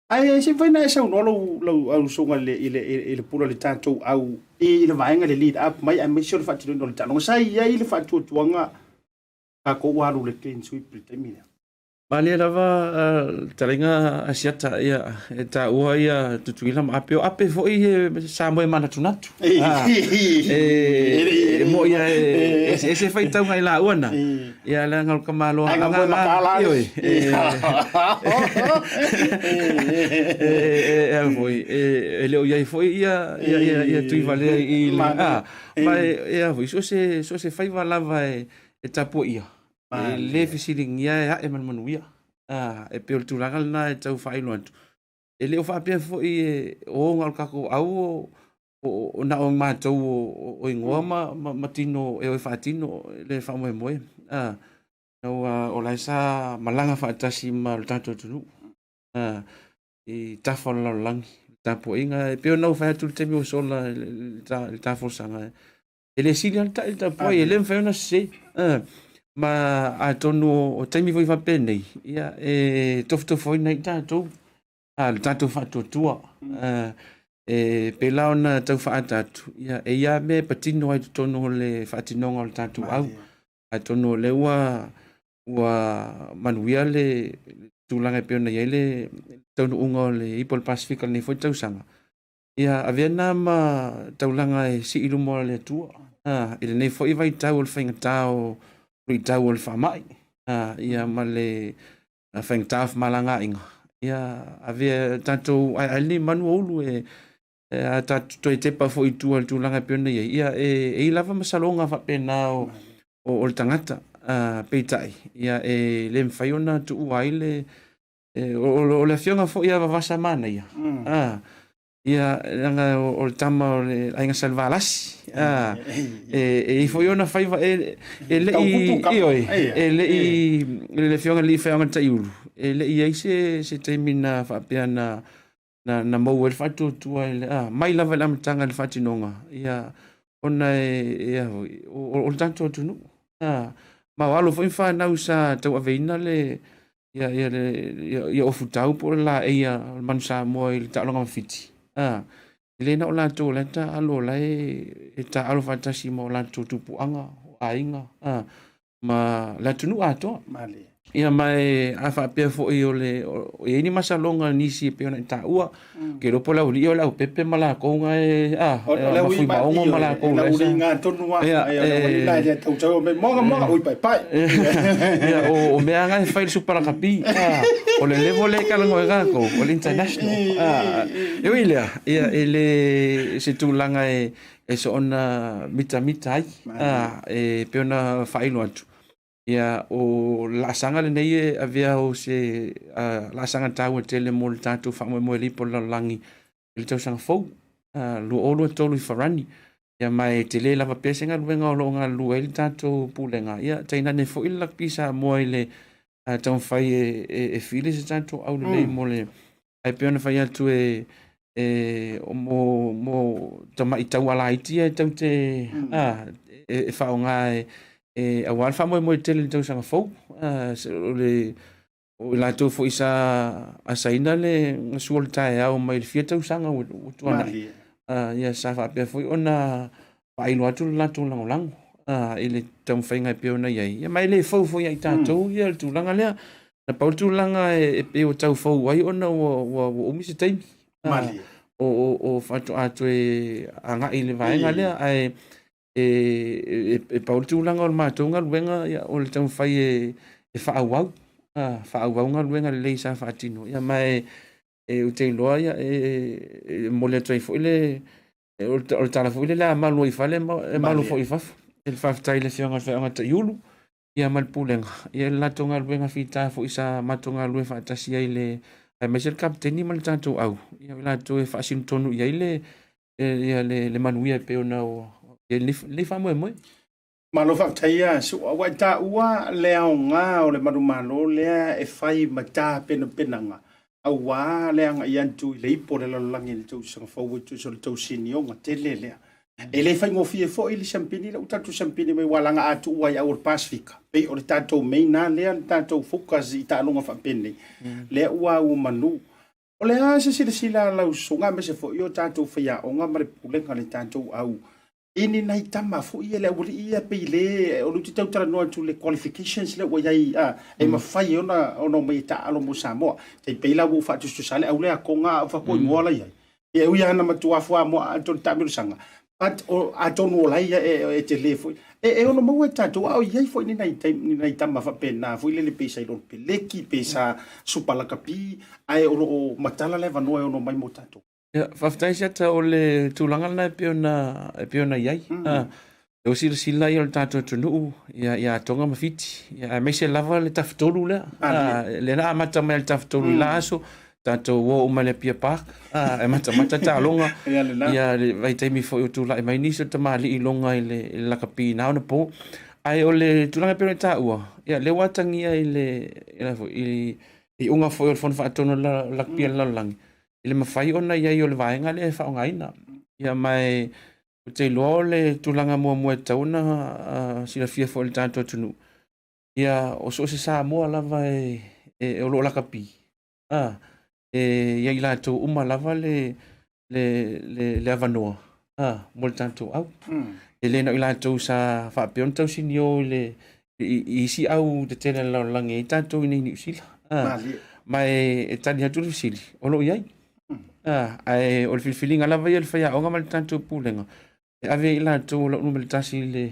Ai se vai na sa no lo songa le pula le tātou au e le vaenga le lead up mai ai mai sure whātu no le tātou. Sai ai le whātu tuanga ka ko waru le clean sweep le temina. Mali lava taringa Asiata ia ta ua ia tutuila ma apeo ape foi Samoa mana tunatu. Mo ia ese fai tau ngai la uana. Ia la ngal kamalo anga ioi. Foi ele ia foi ia tui vale i mai ia foi so se fai lava e tapo ia. Le fisiringia e manuia e pe tu langal na e tau fai loantu ele o fa pe fo i o ngal kako au o na o ma tau o ingoma matino e o fatino le fa mo mo no o la sa malanga fa tasi ma tanto tu e ta fo la lang ta po inga pe no fa tu te mi so la ta fo sanga ele silian ta po ele fa na se ma a tonu o taimi voi va pene ia tofto foi nei tatou al tatou fa tua pe laona tau fa tatu ia me patino ai tonu le fatinonga o tatou au a tonu le ua manuia le tulanga pe na ile tonu unga le ipol Pasefika ni foi tau sanga ia avena ma taulanga e si ilumo le tua ile nei foi vai tau le fainga tau Tau ol famai ia male feng taf malanga inga ia ave tanto ali Manu olu e tatu to te pa foi tu al tu langa pena ia e lava masalonga fa pena o tangata peitai ia le mfaiona tu waile o le fionga foi ia vasa mana ia ia langa o tama o ainga salvalas e foi ona faiva le fionga li fionga taiulu le ia se termina fa piana na mo el fatu tu mai lava la mtanga le fatinonga ia ona ia o tanto tu no ma walo foi fa na usa tau aveina le ia o futau por la ia mansa mo il talonga fiti ile na ola to la ta alo la e ta alo fantasi mo la to tupu anga ainga ma la tunu ato Mali. ia mai afa pe fo i ole e ni masalonga nisi pe ona ta ua ke ro pola uli ola pepe mala ko nga o fui ba o mala ko la ulinga tonu wa la ya tau tau me moga oi pai ia o me anga fai super kapi o le level le kala ngoga ko o le international e wile ia ele se tu langa e so ona mita ai e pe ona fai no atu ia o la sanga le nei avea o se la sanga tau tele mo le tatu fa mo li po la langi le tau sanga fo lu olo tolu farani ia mai tele la va pesenga luenga o nga lu el tatu pulenga ia taina ne fo ila pisa mo ile tau fai e fili se tatu au le mo le ai pe ona fai atu mo tama itau ala itia tau te e fa nga a wal fa mo tele tau sanga fo le o la to fo isa asaina le suol tai au mai fia tau sanga o tuana ia sa fa pe fo ona pai no atu la tu lang ele tau fainga pe ona ia mai le fo ia tatou ia tu langa le na pa tu langa e pe o tau fo ai ona o mi se tai o fa tu atu anga ile vai ngale ai e Paul tu langa o matonga luenga ya o le tau fai e fa au nga luenga le sa fa tino ya mai o te loa ya mo le trai foi le o tala foi le la malu i fale malu foi fa el fa tai le fianga fa nga yulu ya mal pulenga ya la tonga luenga fita foi sa matonga lue fa tasi ai le ai me ser kapteni mal tanto au ya la to e fa sin tonu ya le manuia pe ona o le fa mo malo fa taia su wa ta ua le nga o le malo le e fai mata penanga au wa le nga yantu le ipo le langi le tu sanga fo tu so tu sinio nga tele le E le fai ngofie fo ili champini la utatu champini mai walanga atu uai au Pasefika. Pe o le tatou meina lea le tatou focus i ta longa fa pene. Le ua u Manu. O le asa sila lau songa me se fo i o tatou faya o nga mare pulenga le tatou au. Ini nai tama fo i le uri ia pe le o luti tau tara noa tu le qualifications le ua iai e mawhai ona mai ta alo mo Samoa. Te peila wu fatu sale au le a konga fa ko ngola iai. E ui ana matua fo mo aton tamiru sanga. At atonu ola ia e telefo e ono mo tatou au iai fo ni nai tama fa pena fo ile le pesa i lo peleki pesa supala kapi ai o matala le vanoa ono mai mo tatou. Ya, faftai siata o le tūlanga na e peona iai. E o sila i o le tātou tunu, ia tonga mawhiti. Ia mai se lava le tawhtolu lea. Le na amata mai le tawhtolu la aso. Tātou o umale pia pāk. E mata tā longa. Ia le vaitaimi fo i o tūla e mai niso ta maali i longa i le lakapi nao na po. Ai o le tūlanga peona tā ua. Ia le watangia i unga fo i o le fona whaatono lakpia lalangi. Ile mawhai ona iai o le vaenga le whaongaina. Ia mai o te loa o le tūlanga mua tauna sila fia fo le tātou tunu. Ia o so se Samoa lava e o lo lakapi. Ia i lātou uma lava le avanoa. Mo le tātou au. E le na i lātou sa whapeon tau sini o i si au te tēne laulangi i tātou i nei ni usila. Mai e tani hatu sili. O lo iai. Ai o le filfilinga lava ia le whaia o ngama le tātou pūlenga. E ave i lātou la unuma le tasi le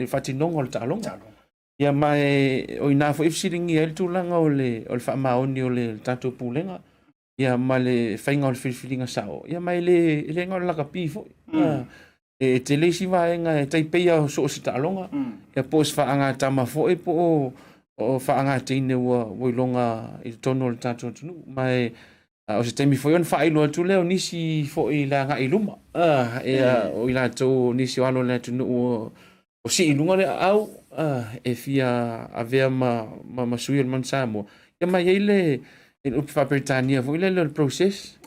whatinonga o le tālonga. Ia mai o ina fo ifsiringi e le tūlanga o le whaamaoni o le tātou pūlenga. Ia mai le whainga o le filfilinga sao. Ia mai le ngau lakapi fo. E te leisi vaenga e Taupea o so o si tālonga. Ia po se whaanga tama fo e po o whaanga teine ua woilonga i tono le tātou tunu. Mai o se teimi foi on whailo atu leo nisi fo i la ngai luma. O i la tō nisi walo le atu o si ilunga le au e fia a vea masui al man Samoa. Ia mai eile upi whaperitania fo i le process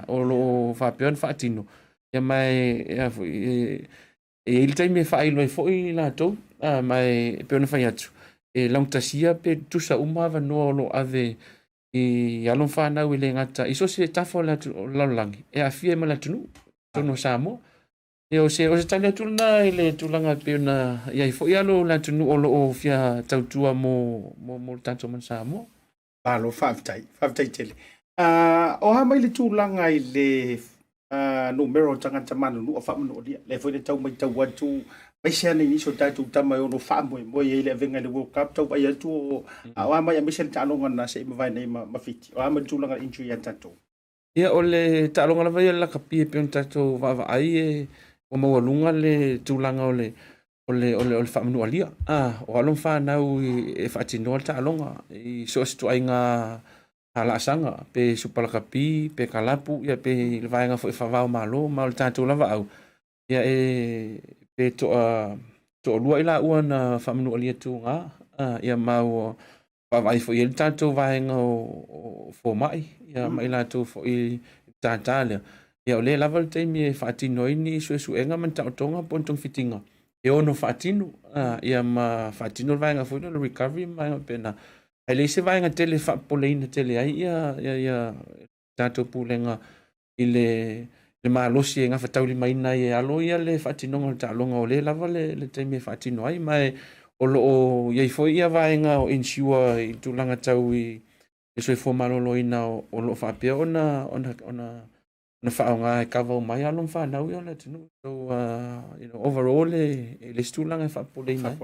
o lo whapeon whaatino. Ia mai e ili teimi e whailo e fo i la tō mai peona whai atu. E laungtasia pe tusa umava no lo ave i alon whanau i le ngata. I so se tafo laulangi. E a fia ma la tunu. Tono Samoa. E o se tali atu na i le tūlanga peona. Ia i fo i alo la tunu o lo o fia tautua mo tātou man Samoa. Palo, whaafitai tele. O hama i le tūlanga i le numero tangata manu nu o whamanu o lia. Le fo i le tau mai tau atu. Mai se ana iniso tātou tama o no whaamoe mo i le avenga le World Cup tau ai atu o ama ia mese le tālonga na se ima vai nei mawhiti. O ama tūlanga injury a tātou. Ia o le tālonga na vai la kapi e peon tātou vaai o maualunga le tūlanga o le whaamanu alia. O alon whanau e whaatinoa le tālonga i so situ ai ngā halasanga pe supalakapi, pe kalapu, ia pe le vaenga fo e whawao malo, ma le tātou lava au. Ia pe to lua ila ua na whamanu alia tu ngā. Ia mau whawai fo i le tātou vaenga o fo mai. Ia mai lātou fo i tātālea. Ia o le lava le teimi e whaatino ini su enga man tautonga pontong fitinga. E ono whaatino. Ia ma whaatino vaenga fo i le recovery vaenga pena. Ai le se vaenga tele whaapoleina tele ai. Ia tātou pūlenga i le malosi e ngafa tauli mai nai e alo ia le whaatinonga le tālonga o le lava le teimi e whaatino ai. Mai o lo o iei foi ia vaenga o insua i tūlanga tau i soi fo malolo ina o lo whaapea ona whaonga e kawa o mai alon whanau i ona tunu. So, overall le stūlanga e whaapole mai.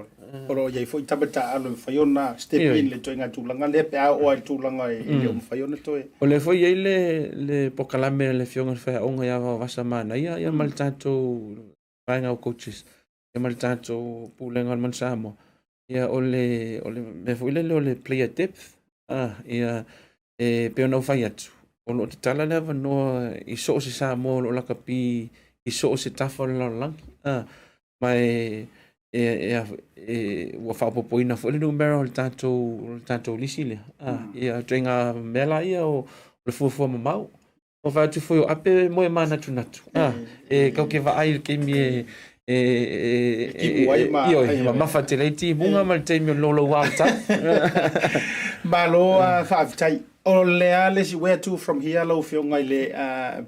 Oro iei foi tabata alo whaiona step in le toinga tūlanga le pea o ai tūlanga e le whaiona toe. O le foi iei le pokalame le whionga whaonga ia wasa mana ia mal tātou vaenga o coaches. Ia mal tātou pūlenga man Samoa. Ia o me foi le player depth. Ia peona o whai atu. O lo te tala lewa noa i so se Samoa lo lakapi i so se tafa o langi. Mai ua whapopoina fo le numero le tātou lisi le. Ia tuenga mela ia o le fuafua mamau. o fa tu foi ape mo mana tu natu kau ke vaai ke mi ma fatelaiti bunga mal te mi lolo wata malo fa tai o le ale si where to from here lo fio ngai le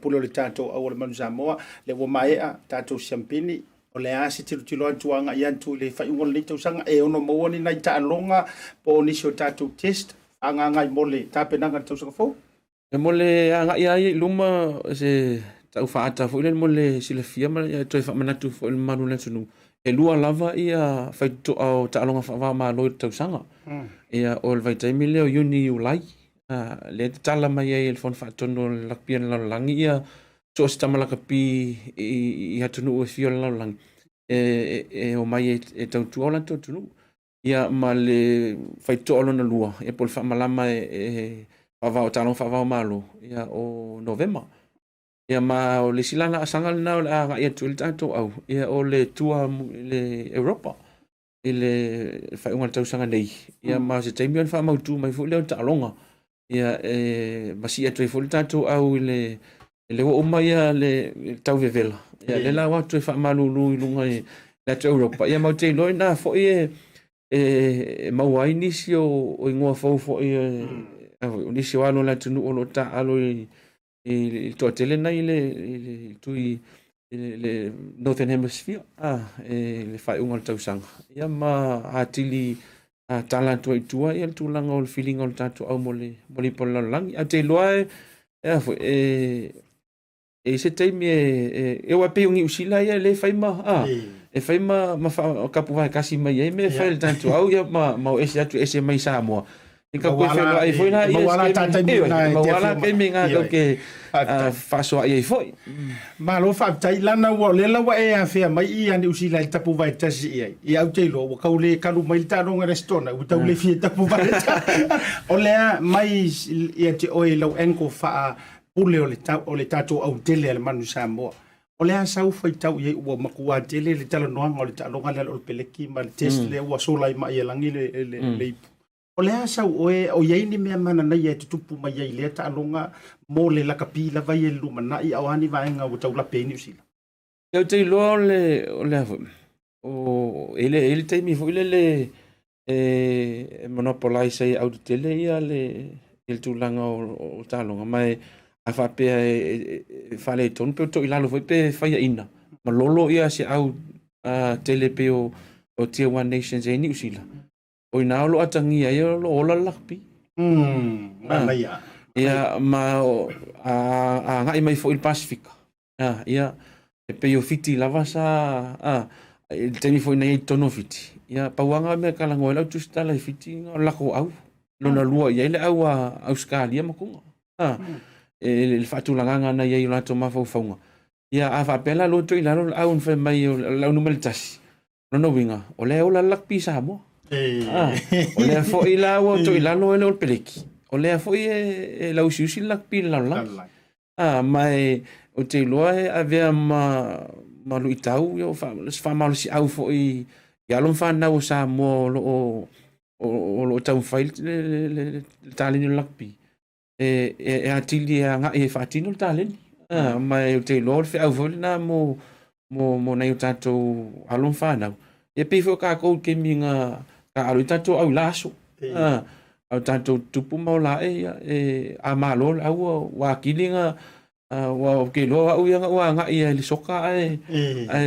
pulo le tato o le manu Samoa le wo mai tato champini o le asi tilo tuanga ia tu le fa ngol le tu sanga e ono mo ni nai ta longa po ni so tato test anga ngai mole tape nanga tu sanga fo e mole anga ia luma se tau faata fo le mole sila fia ma to fa manatu fo le manu le tunu e lua lava ia fa to o ta longa fa ma lo tu sanga ia ol vai tai mile o uni ulai le tala mai e fon fa tono la pien la langi ia so sta mala kapi i hatunu o fio la lang o mai e tau tu ola to tunu ia ma le fa to ola na lua e pol fa malama e fa va o talo fa va malo ia o november ia ma o le silana asangal na la ia tu tato au ia o le tua le europa ile fa un tau sanga nei ia ma se temion fa mau tu mai fu le talonga ia masia tu fu tato au le o mai le tau vevela ia le la wa tu fa malu lu lunga la tu europa ia mau te loi na fo e mau ai nisio o ngua fo nisio alo la tu o lo ta alo il to tele na ile tu le northern hemisphere le fai un tau sanga ia ma atili tala tu tua ia tu langa o feeling o tatu au mole pola lang a te loa fo se te me e wa pe ungi usila ia le fai ma e fai ma fa kapu vai kasi mai me fai tanto au ia ma ese atu ese mai Samoa ka ko fe lo ai foi na ia ma wala ke minga ke fa so ai foi ma lo fa tai lana wo le la wa e a fe mai i ani usila tapu vai tasi i au te lo ka le ka lu mai ta no restona u tau le fi tapu vai o le mai i te o lo enko fa pule o le tato au tele le manu Samoa o le sa u foi tau ye o makua tele le talo no ngol ta lo ngala o peleki ma test le wa so lai mai langi le o le asa o ye ni me mana na ye tupu mai ye le ta longa mo le la kapila vai e luma na i awani vai nga o tau la peni usila eu te lo le o ele te mi foi le monopolize au tele ia le il tu langa o ta longa mai a fa pe fa le ton pe to ilalo foi pe fa ina ma lolo ia se au tele pe o tier 1 nations e ni usila o ina lo atangi ai lo ola lakpi ma ia ma a ngai mai fo il Pasefika ia e pe o fiti lava sa il temi fo nei tono fiti ia pauanga me kala ngoela tu sta la fiti la ko au lo na lua ia le au Australia ma kunga il fatu langa na ia la to ma fo fonga ia a fa pela lo to ila lo au fe mai la numel tasi no winga o le ola lakpi sa mo o le fo ila o to ila lo ele o peleki o le fo e la usi lakpi la mai o te loa a vea ma lui tau yo fa mal si au fo i ya lo fa na o sa mo lo tau fail le talini lakpi e atili nga e fatino talini mai o te loa fe au fo na mo na yo tato alon fa na e pe fo ka ko ke minga ka alu tato au laso au tato tupu maula a malo au wa kilinga wa ke lo au yang wa nga ia li soka ai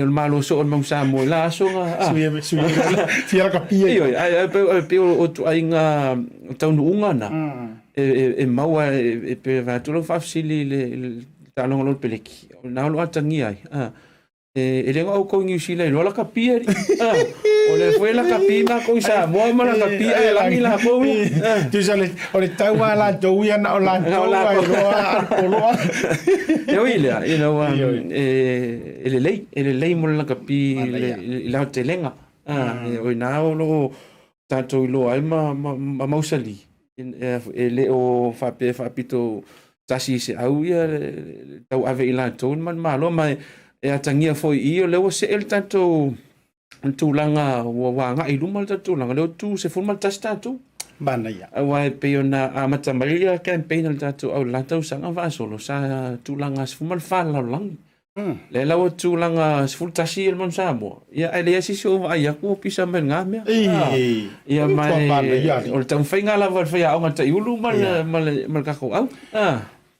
malo so on mangsa mo laso nga fia ka pia ai pe o tu ai nga tau unga na e maua e pe Vaetolo fafsili le talonga lo peleki na lo atangi ai e le ngau ko ngi sila lo la kapia o le foi la kapina ko sa mo ma la kapia la mi la ko tu sale o le tau ala do ia na la lo yo ile you know ele lei mo la kapi la telenga o na lo tanto lo ai ma mausali ele o fa pito tasi se au ia tau ave ila ton man malo mai e atangia foi I o leo se el tanto tu langa wa nga I luma tanto langa leo tu se forma tasta tu Mana ia. Awa pe ona a matamalia campaign al tatu au latau sanga vasolo sa tulanga sfumal fala lang. Le lawa tulanga sful tasi el man Samoa. Ia ele asi so ai aku pisa men ngame. Ia mai ol tau fainga la va fa au ngata iulu mal ka ko au.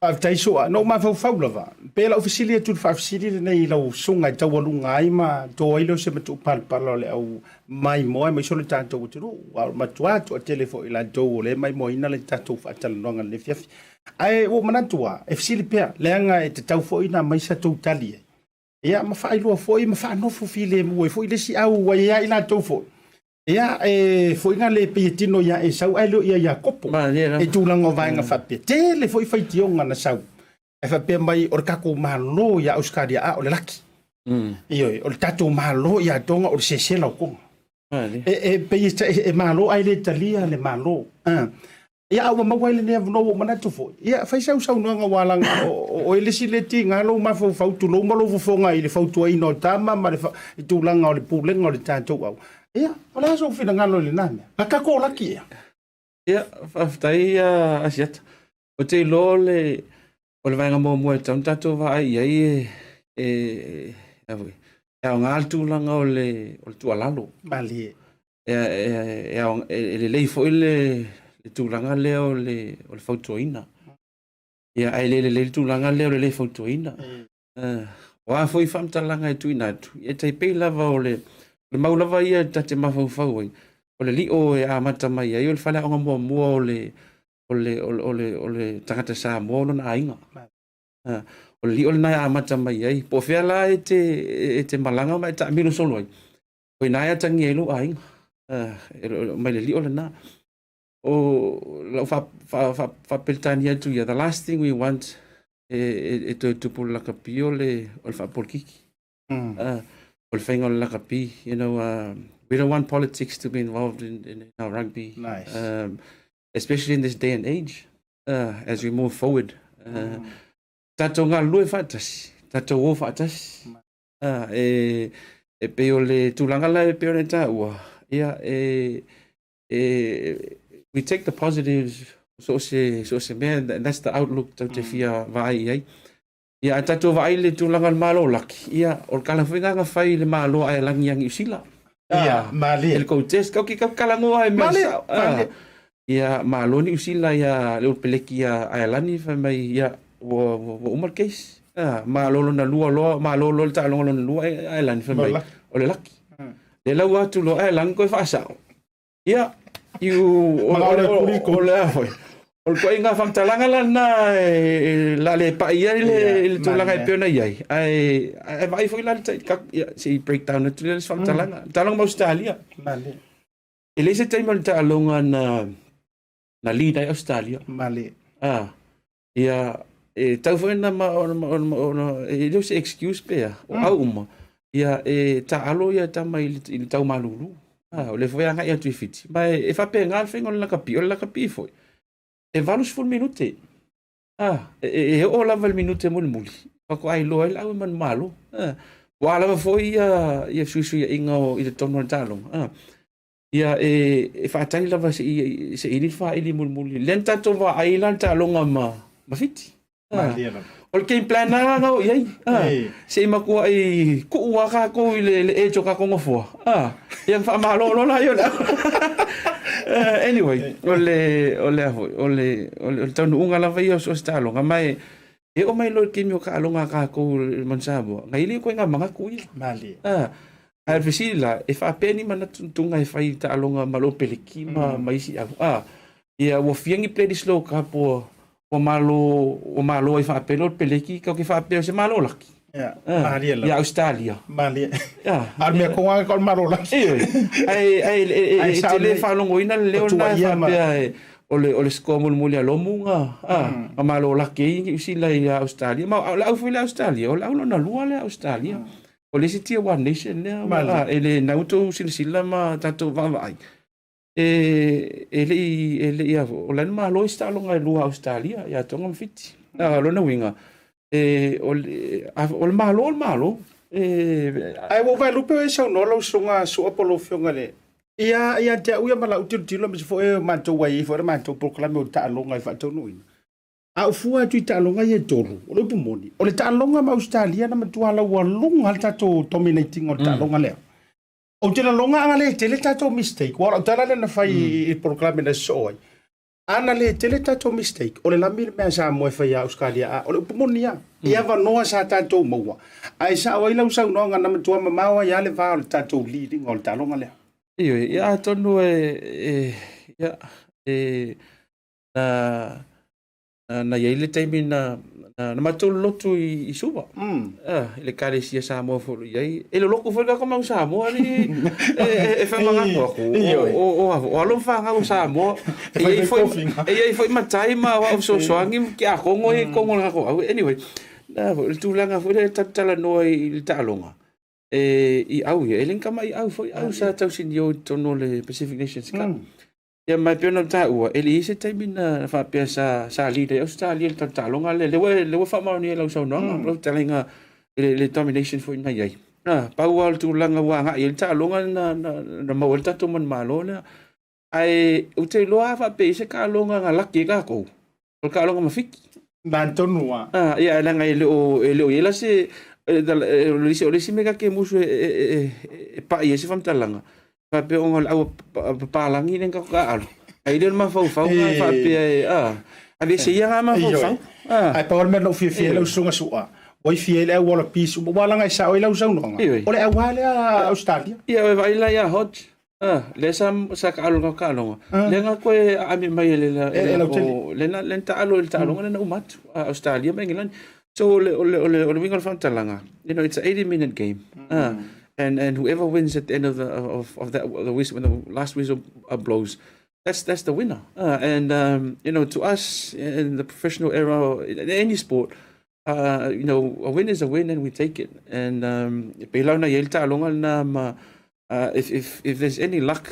Tai soa no ma fau lava. Pela ofisilia tu fa ofisilia nei lau sunga tau walunga ai ma to ilo se matu pal le au mai moi mai solo tanto tu wa ma tua to telefo ila do le mai moi na le tanto fa tal longa le fiaf. Ai o manatua ofisilia pe lenga e tau fo ina mai sa tu tali. Ia ma fa ilo fo ma fa no fo file mo fo ile si au wa ia ila to fo. Ia foi nga le petino ia e sau ai lo ia kopo e tulanga vai nga fa pe tele foi tionga na sau e fa pe mai or kako malo ia Australia a o le laki io o tato malo ia tonga o se sela ko pe malo ai le Italia le malo ia au ma wai le ne no mana tu foi ia fa sau no nga wala o ele si le tinga lo ma fo tu lo malo fo nga ile fo tu ai no tama ma le tulanga o le pulenga o le tato au ia, wala so fina ngalo le nana. Ka ko laki ia. Ia, faftai Asiata. O te lo le o le vainga mo tam tato vai ai avui. Ia ngal tu langa o le tualalo. Mali. Ia le lei foi le tu langa le o le fautoina. Ia ai le tu langa le o le fautoina. Wa foi fam talanga e tuina tu. Ia tai pe lava o le maulava ia tate mafau ai. O le lio e a mata mai ai o le fale onga mua o le tangata Samoa na ainga. O le lio le nai a mata mai ai. Po fea la e te malanga mai ta mino solo ai. O nai a tangi elu ainga. Mai le lio le na. O lau fa peltani atu ia. The last thing we want e to pull laka pio le o le fa polkiki. You know, we don't want politics to be involved in our rugby. Nice. Especially in this day and age, as we move forward. Tato ngā lue whātasi, tato o whātasi. E peo le tūlanga lai peo ne tāua. We take the positives, so se mea, and that's the outlook tau te fia vai ai. Ia tato vai le tulanga malo laki. Ia o kala whinga whai le malo ai langi yang usila. Ia mali. El ko test kau ki kala ngo ai mali. Ia malo ni usila ia le peleki ia ai lani fa mai ia wo umar case. Malo na lua lo malo lo ta lo na lua ai lani fa mai. O le laki. Le lau atu lo ai lang ko fa sa. Ia you o le foi. O ko inga fam talanga lana la le pa ia le tulanga e pena ia ai vai foi la se breakdown tu le fam talanga talanga Australia mali ele se tema ta longa na lida Australia mali ia tau foi na e lo se excuse pe o au ia ta alo ia ta mai il tau malulu o le foi anga ia tu fiti mai e fa pe ngal fengo la kapi foi e valus ful minute. O lava il minute muli. Pako ai loa lau man malo. Wa lava foi ia susu ia inga o i te tono talong. Ia e whātai lava se ini wha ili muli. Len tato wa ai lan talonga ma fiti. O le game plan na ngau iai. Se makua ai kuua ka ko i le ejo ka kongo fua. Ia wha malo na yo na. Anyway, ole tonu unga lava ia so stalo nga mai e o mai lo kimi o ka alonga ka ko man Samoa ngai li ko nga manga ku ia mali ai visila e fa peni mana tunga e fai ta alonga malo peliki mai si ia wo fiangi play di slow ka po malo e fa pelo peliki ka ke fa pe se malo laki ia Australia mali ar me ko nga ko malo laki ai tele fa longo ina leo na fa ole sko muli lomunga malo laki usila ia Australia ma la fu la Australia o la na lua le Australia o le sitia one nation le ele nauto silsila ma tato vai ele ia o la malo sta longa lua Australia ia tonga fiti lo na winga o malo ai wo vai lupe e so no lo sunga su apolo fionga le Ia te uia mala utilo me fo e manto wai fo manto proclame o ta'alonga I whaatonu ina. A ufua tu ta'alonga I toru, o le pumoni. O le ta'alonga ma Australia na matuala ua lunga al tato dominating o ta'alonga leo. O te longa anga le tele tato mistake. Wala tala le na fai I proclame na soai. Ana le tele tato mistake. O le lamir mea sa moe fai a Australia. O le pumoni ya. Ia va noa sa tato maua. Ai sa o ila usau noa na matua mamawa ya le va o le tato leading o le ta'alonga leo. Iyo, ia tonu na yaile taimi na matulu lotu I suba. Le kare sia Samoa fulu iai. E lo loko fulu ka mau Samoa ni e fa manga o alo fa nga Samoa. E foi matai ma wa so soangi ki a kongo I kongo la ko. Anyway, na tu langa fo le tatala no I talonga. I au ia elen kama I au foi au sa tau sinio tono le Pacific Nations Cup. Ia mai pena taua ele ise taimina fa pe sa leader Australia talonga le fa mau ni la so no lo talinga le domination foi na ia. Paual tu langa wanga il talonga na mau tato man malona. Ai o te loa fa pe se ka longa nga laki ka ko. O ka longa mafiki. Nantonua. Ia langa ele o ela se Olisi mega ke musu pa ia se famtalanga. Pa pe on au palangi nen ka alo. Ai le ma fau fa pe ave se ia ma fau. Ai pa me no fi lo sunga sua. Oi fi ele wala pisu wala ngai sa oi lo so no. Ole a wale a Australia. Ia vai la ia hot. Le sa ka alo ka alo. Le nga ko a mi mai le len ta alo le ta alo na umat Australia ma England. So ole wingal fantalanga. You know, it's an 80-minute game. And whoever wins at the end of the whistle, when the last whistle blows, that's the winner. And you know, to us in the professional era, in any sport, you know, a win is a win, and we take it. And if there's any luck,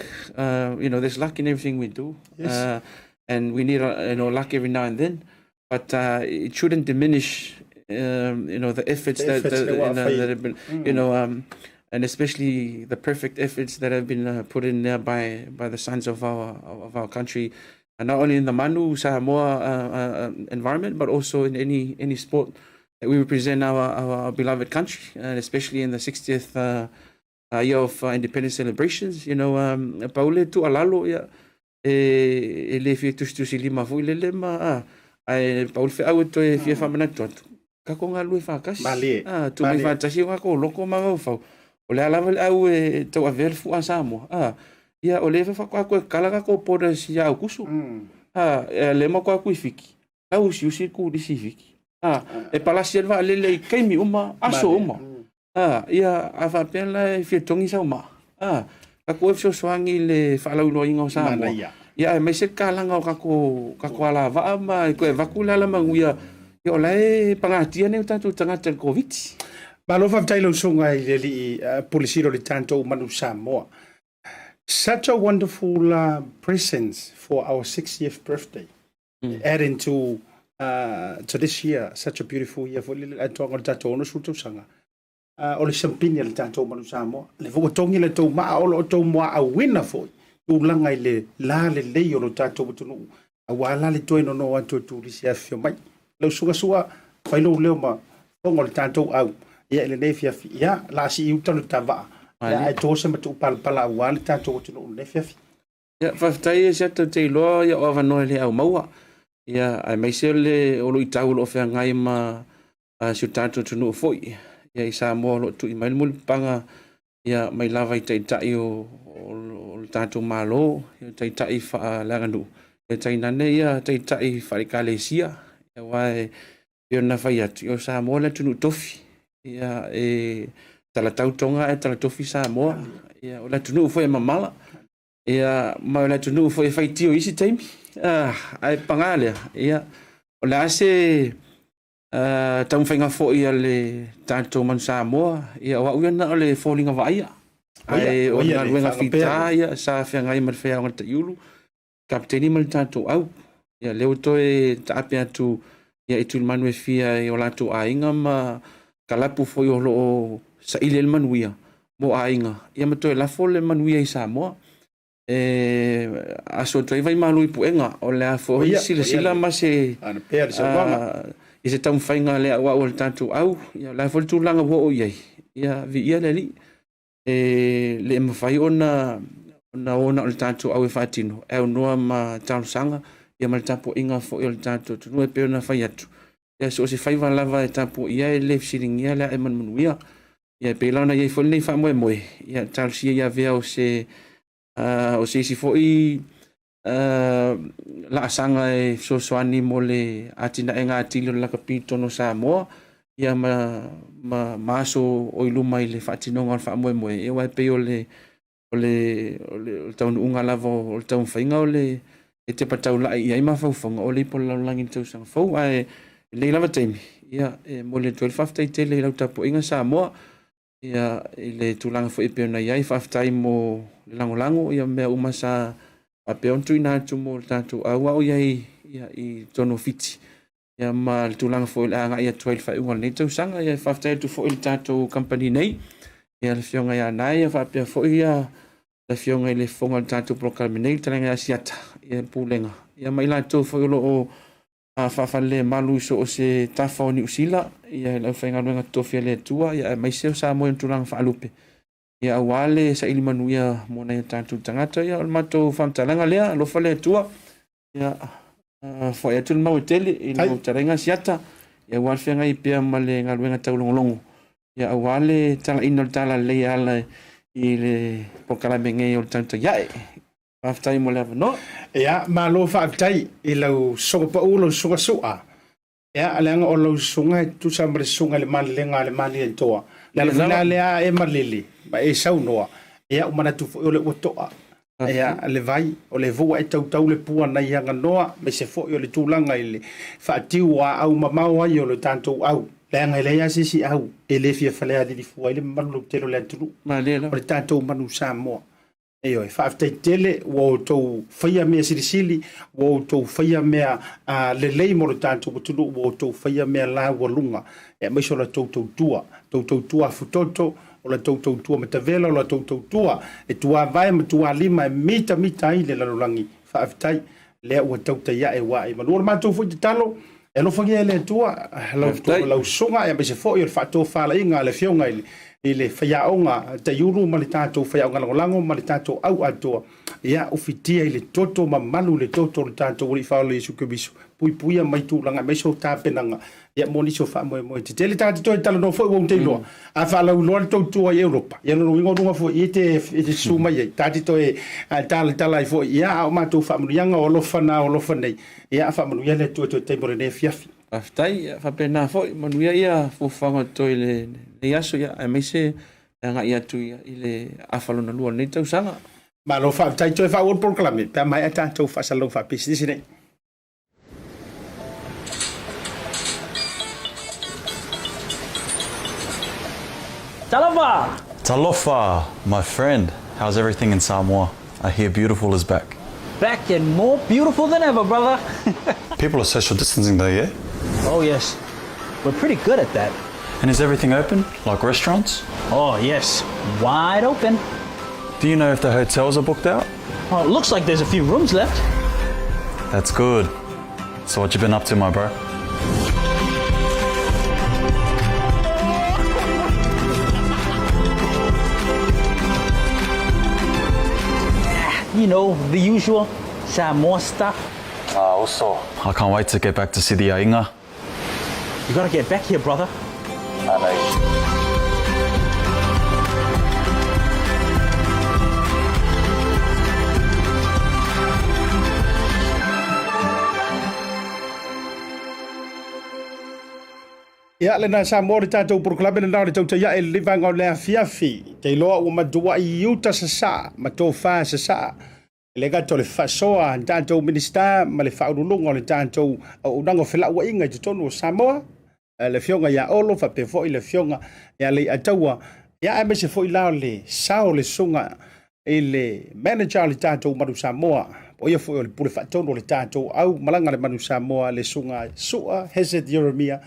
you know, there's luck in everything we do. Yes. And we need luck every now and then, but it shouldn't diminish. You know, the efforts that have been, you know, and especially the perfect efforts that have been put in there by the sons of our country, and not only in the Manu Samoa environment, but also in any sport that we represent our beloved country, and especially in the 60th year of independence celebrations. You know, Paule tu alalo ya ele fi tu lima fu le ma ai Paul fe au to e fi fa mana tot. Ka ko nga lui fa kas tu mai fa tasi wa ko loko ma fa o le ala au to aver fu asamo ia o le fa ko kala ka ko poda si ya kusu le ma ko ku fiki au si usi ku di si fiki e palasia va le kai mi uma aso uma ia ava pela fi tongi sa uma ka ko so swangi le fa la no inga sa ia mai se kala nga ka ko ala va ma ko va kula la manguia yo lai pangatia ne tanto tangata covid malo fa tailo songa I li polisiro le tanto Manu Samoa. Such a wonderful presence for our 60th birthday. Adding to this year, such a beautiful year for little tonga tato no suto sanga. O le champagne le tanto Manu Samoa. Le vo tongi le to ma o to mo a winner for. Tu langa le la le le o tato tunu. A wala le to no no to li sia fio mai. Lo suga fai lo leo ma ngol tanto au ia le nei fia ia la si u tanu tava ia ai to se matu pala wal tanto tunu le fia ia fa tai se te lo ia o va no le au maua ia ai mai se le o lo itau lo fe ngai ma su tanto tunu foi ia isa mo lo tu mai mul panga ia mai lava tai tai o tanto malo tai tai fa la gandu tai nane ia tai tai fa kalesia ia wai yo na fai atu yo Samoa le tunu tofi ia tala tautonga tala tofi Samoa ia o le tunu foi mamala ia ma le tunu foi fai tio isi taimi ai pangale ia o le ase tau fainga foi ia le tanto man Samoa ia wa uana o le falling vai ai o na luenga fita ia sa fe ngai mar fe ngata yulu kapteni mal tanto au ia leo to Taupea tu ia itu manu fia o latu ainga ma kalapu foi o lo sa ile manuia mo ainga ia mato la fole manuia I Samoa aso toi vai malu puenga o le fo sila ma se ana pea se wanga i se tam fainga le wa o tatu au ia la fo tu langa wo ia ia vi ia le le mafai ona o tatu au fatino e no ma sanga ia mal tapo inga fo o tatu tu no pe ona fai atu ia so se fai va lava e tapo ia le siling ia le man muia ia pe lana ia fo nei fa mo ia talsia ia vea o se si foi la sanga e soani mo le atina enga atilo la kapito no Samoa ia maso o iluma i le fatinonga fa mo e wa pe o le taun unga lava o taun fainga o le e te patau la ia ma fa fonga o le pola langi tau sang fo ai le lava taimi ia mo le 12 tai te le lau tapo inga Samoa ia le tulanga fo e pe na ia fa tai mo le lango ia me uma sa a pe ontu ina tu mo tatu awa o ia i tono fiti ia ma le tulanga fo le anga ia 12 fa unga le tau sanga ia fa tai tu fo il tatu company nei ia le fionga ia nai fa pe fo ia le fionga le fonga tatu program nei tanga Asiata ia pulenga ia mai la tu fo lo o a fa le malu so o se tafa ni usila ia le fainga nga tofia le tua ia mai se sa mo tulanga fa lupe ia wale sa ili manuia mo na tatu tangata ia o mato famtalanga lea lo fa le tua ia fo ia tu mau tele i mo tarenga Asiata ia wal fenga i pe male ngalwenga taulongolongo ia wale tala inol tala le ala i le pokala menge o tanta ia aftai mo le no ia ma lo fa tai i lau so pa ulo so soa ia alanga o lo sunga tu sa mre sunga le malenga le mali toa la la le e malili ba e sau noa ia o mana tu o le toa ia le vai o le vo e tau le pua na ia noa me se fo o le tulanga ile fa tiu wa au mamau ai o le tanto au le nga le ya sisi au ele fia fale ali di fu ile malu telo le tu ma le o le tanto manu Samoa e oi fa afte tele wo to fia me sili wo to fia me le le mo tanto tu wo to fia me la wo lunga e me so la to tua futoto o la to tua metavela o la to tua e tua vai ma tua lima mita ile la langi fa afte le wo Tautai e wa e ma ma to fu talo e lo fangia le tua la sunga e me se fo i fa to fa la inga le fionga ile faya onga te yuru malitato faya onga lango malitato au atoa ia ufitia ile toto mamalu le toto le tato uri fa le sukubisu puipuia mai tu langa mai so tapenanga ia moni so fa mo te tele tato to talo no fo won te lo a fa la lo toto a Europa ia no wingo no fo ite suma ia tati to e tala fo ia o mato fa mo yanga o lo fana ia fa mo ia le toto te mo ne fiafi aftai fa pena fo manuia ia fo fanga to ile ia so ia mai se nga ia tu ile afalo na lua nei tau sanga ma lo fa tai to fa o proclame pe mai ata to fa salo fa pisi sine Talofa, my friend. How's everything in Samoa? I hear beautiful is back. Back and more beautiful than ever, brother. People are social distancing though, yeah? Oh, yes. We're pretty good at that. And is everything open, like restaurants? Oh, yes. Wide open. Do you know if the hotels are booked out? Oh, it looks like there's a few rooms left. That's good. So what you been up to, my bro? You know, the usual Samoa stuff. Also, I can't wait to get back to see the Ainga. You gotta get back here, brother. ia le na Samoa le tatou proclame na le Tautai e le vanga o le afiafi te loa o madua i uta sasa ma to fa sasa le gato le fasoa tatou minista ma le faululunga o le tatou o nango fela ua inga i tonu o Samoa le fionga ia olo fa pe foi le fionga ia Leiataua ia e me se foi lao le sao le sunga e le manager le tatou manu Samoa o ia foi o le pule fatonu le tatou au malanga le manu Samoa le sunga sua Hesed Ieremia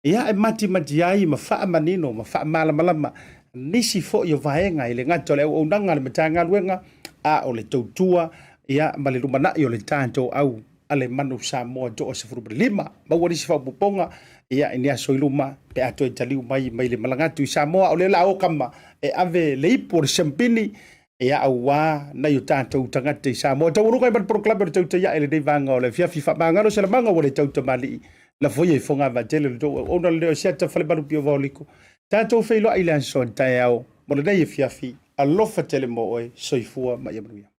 ia e mati ai ma faa manino ma faa malama nisi fo yo vaenga ile ngato le o nanga le matanga luenga a o le tautua ia ma le lumana i o le tātou au ale manu Samoa jo o se lima ma wari se whapuponga ia i nea soiluma pe ato e taliu mai le malangatu i Samoa o le la o kama e ave le ipo le sempini ia au wā na i o tātou tangata i Samoa tau uruka i man proklabe le tauta ia ele nei vanga o le fiafi whamangaro se la manga o le tauta mali la foia i fonga Vaetolo le do ona le Asiata Pio Vaoliko tātou whailo ai le anso tai au mo le nei e fiafi alofa tele mo oe soifua mai amanuia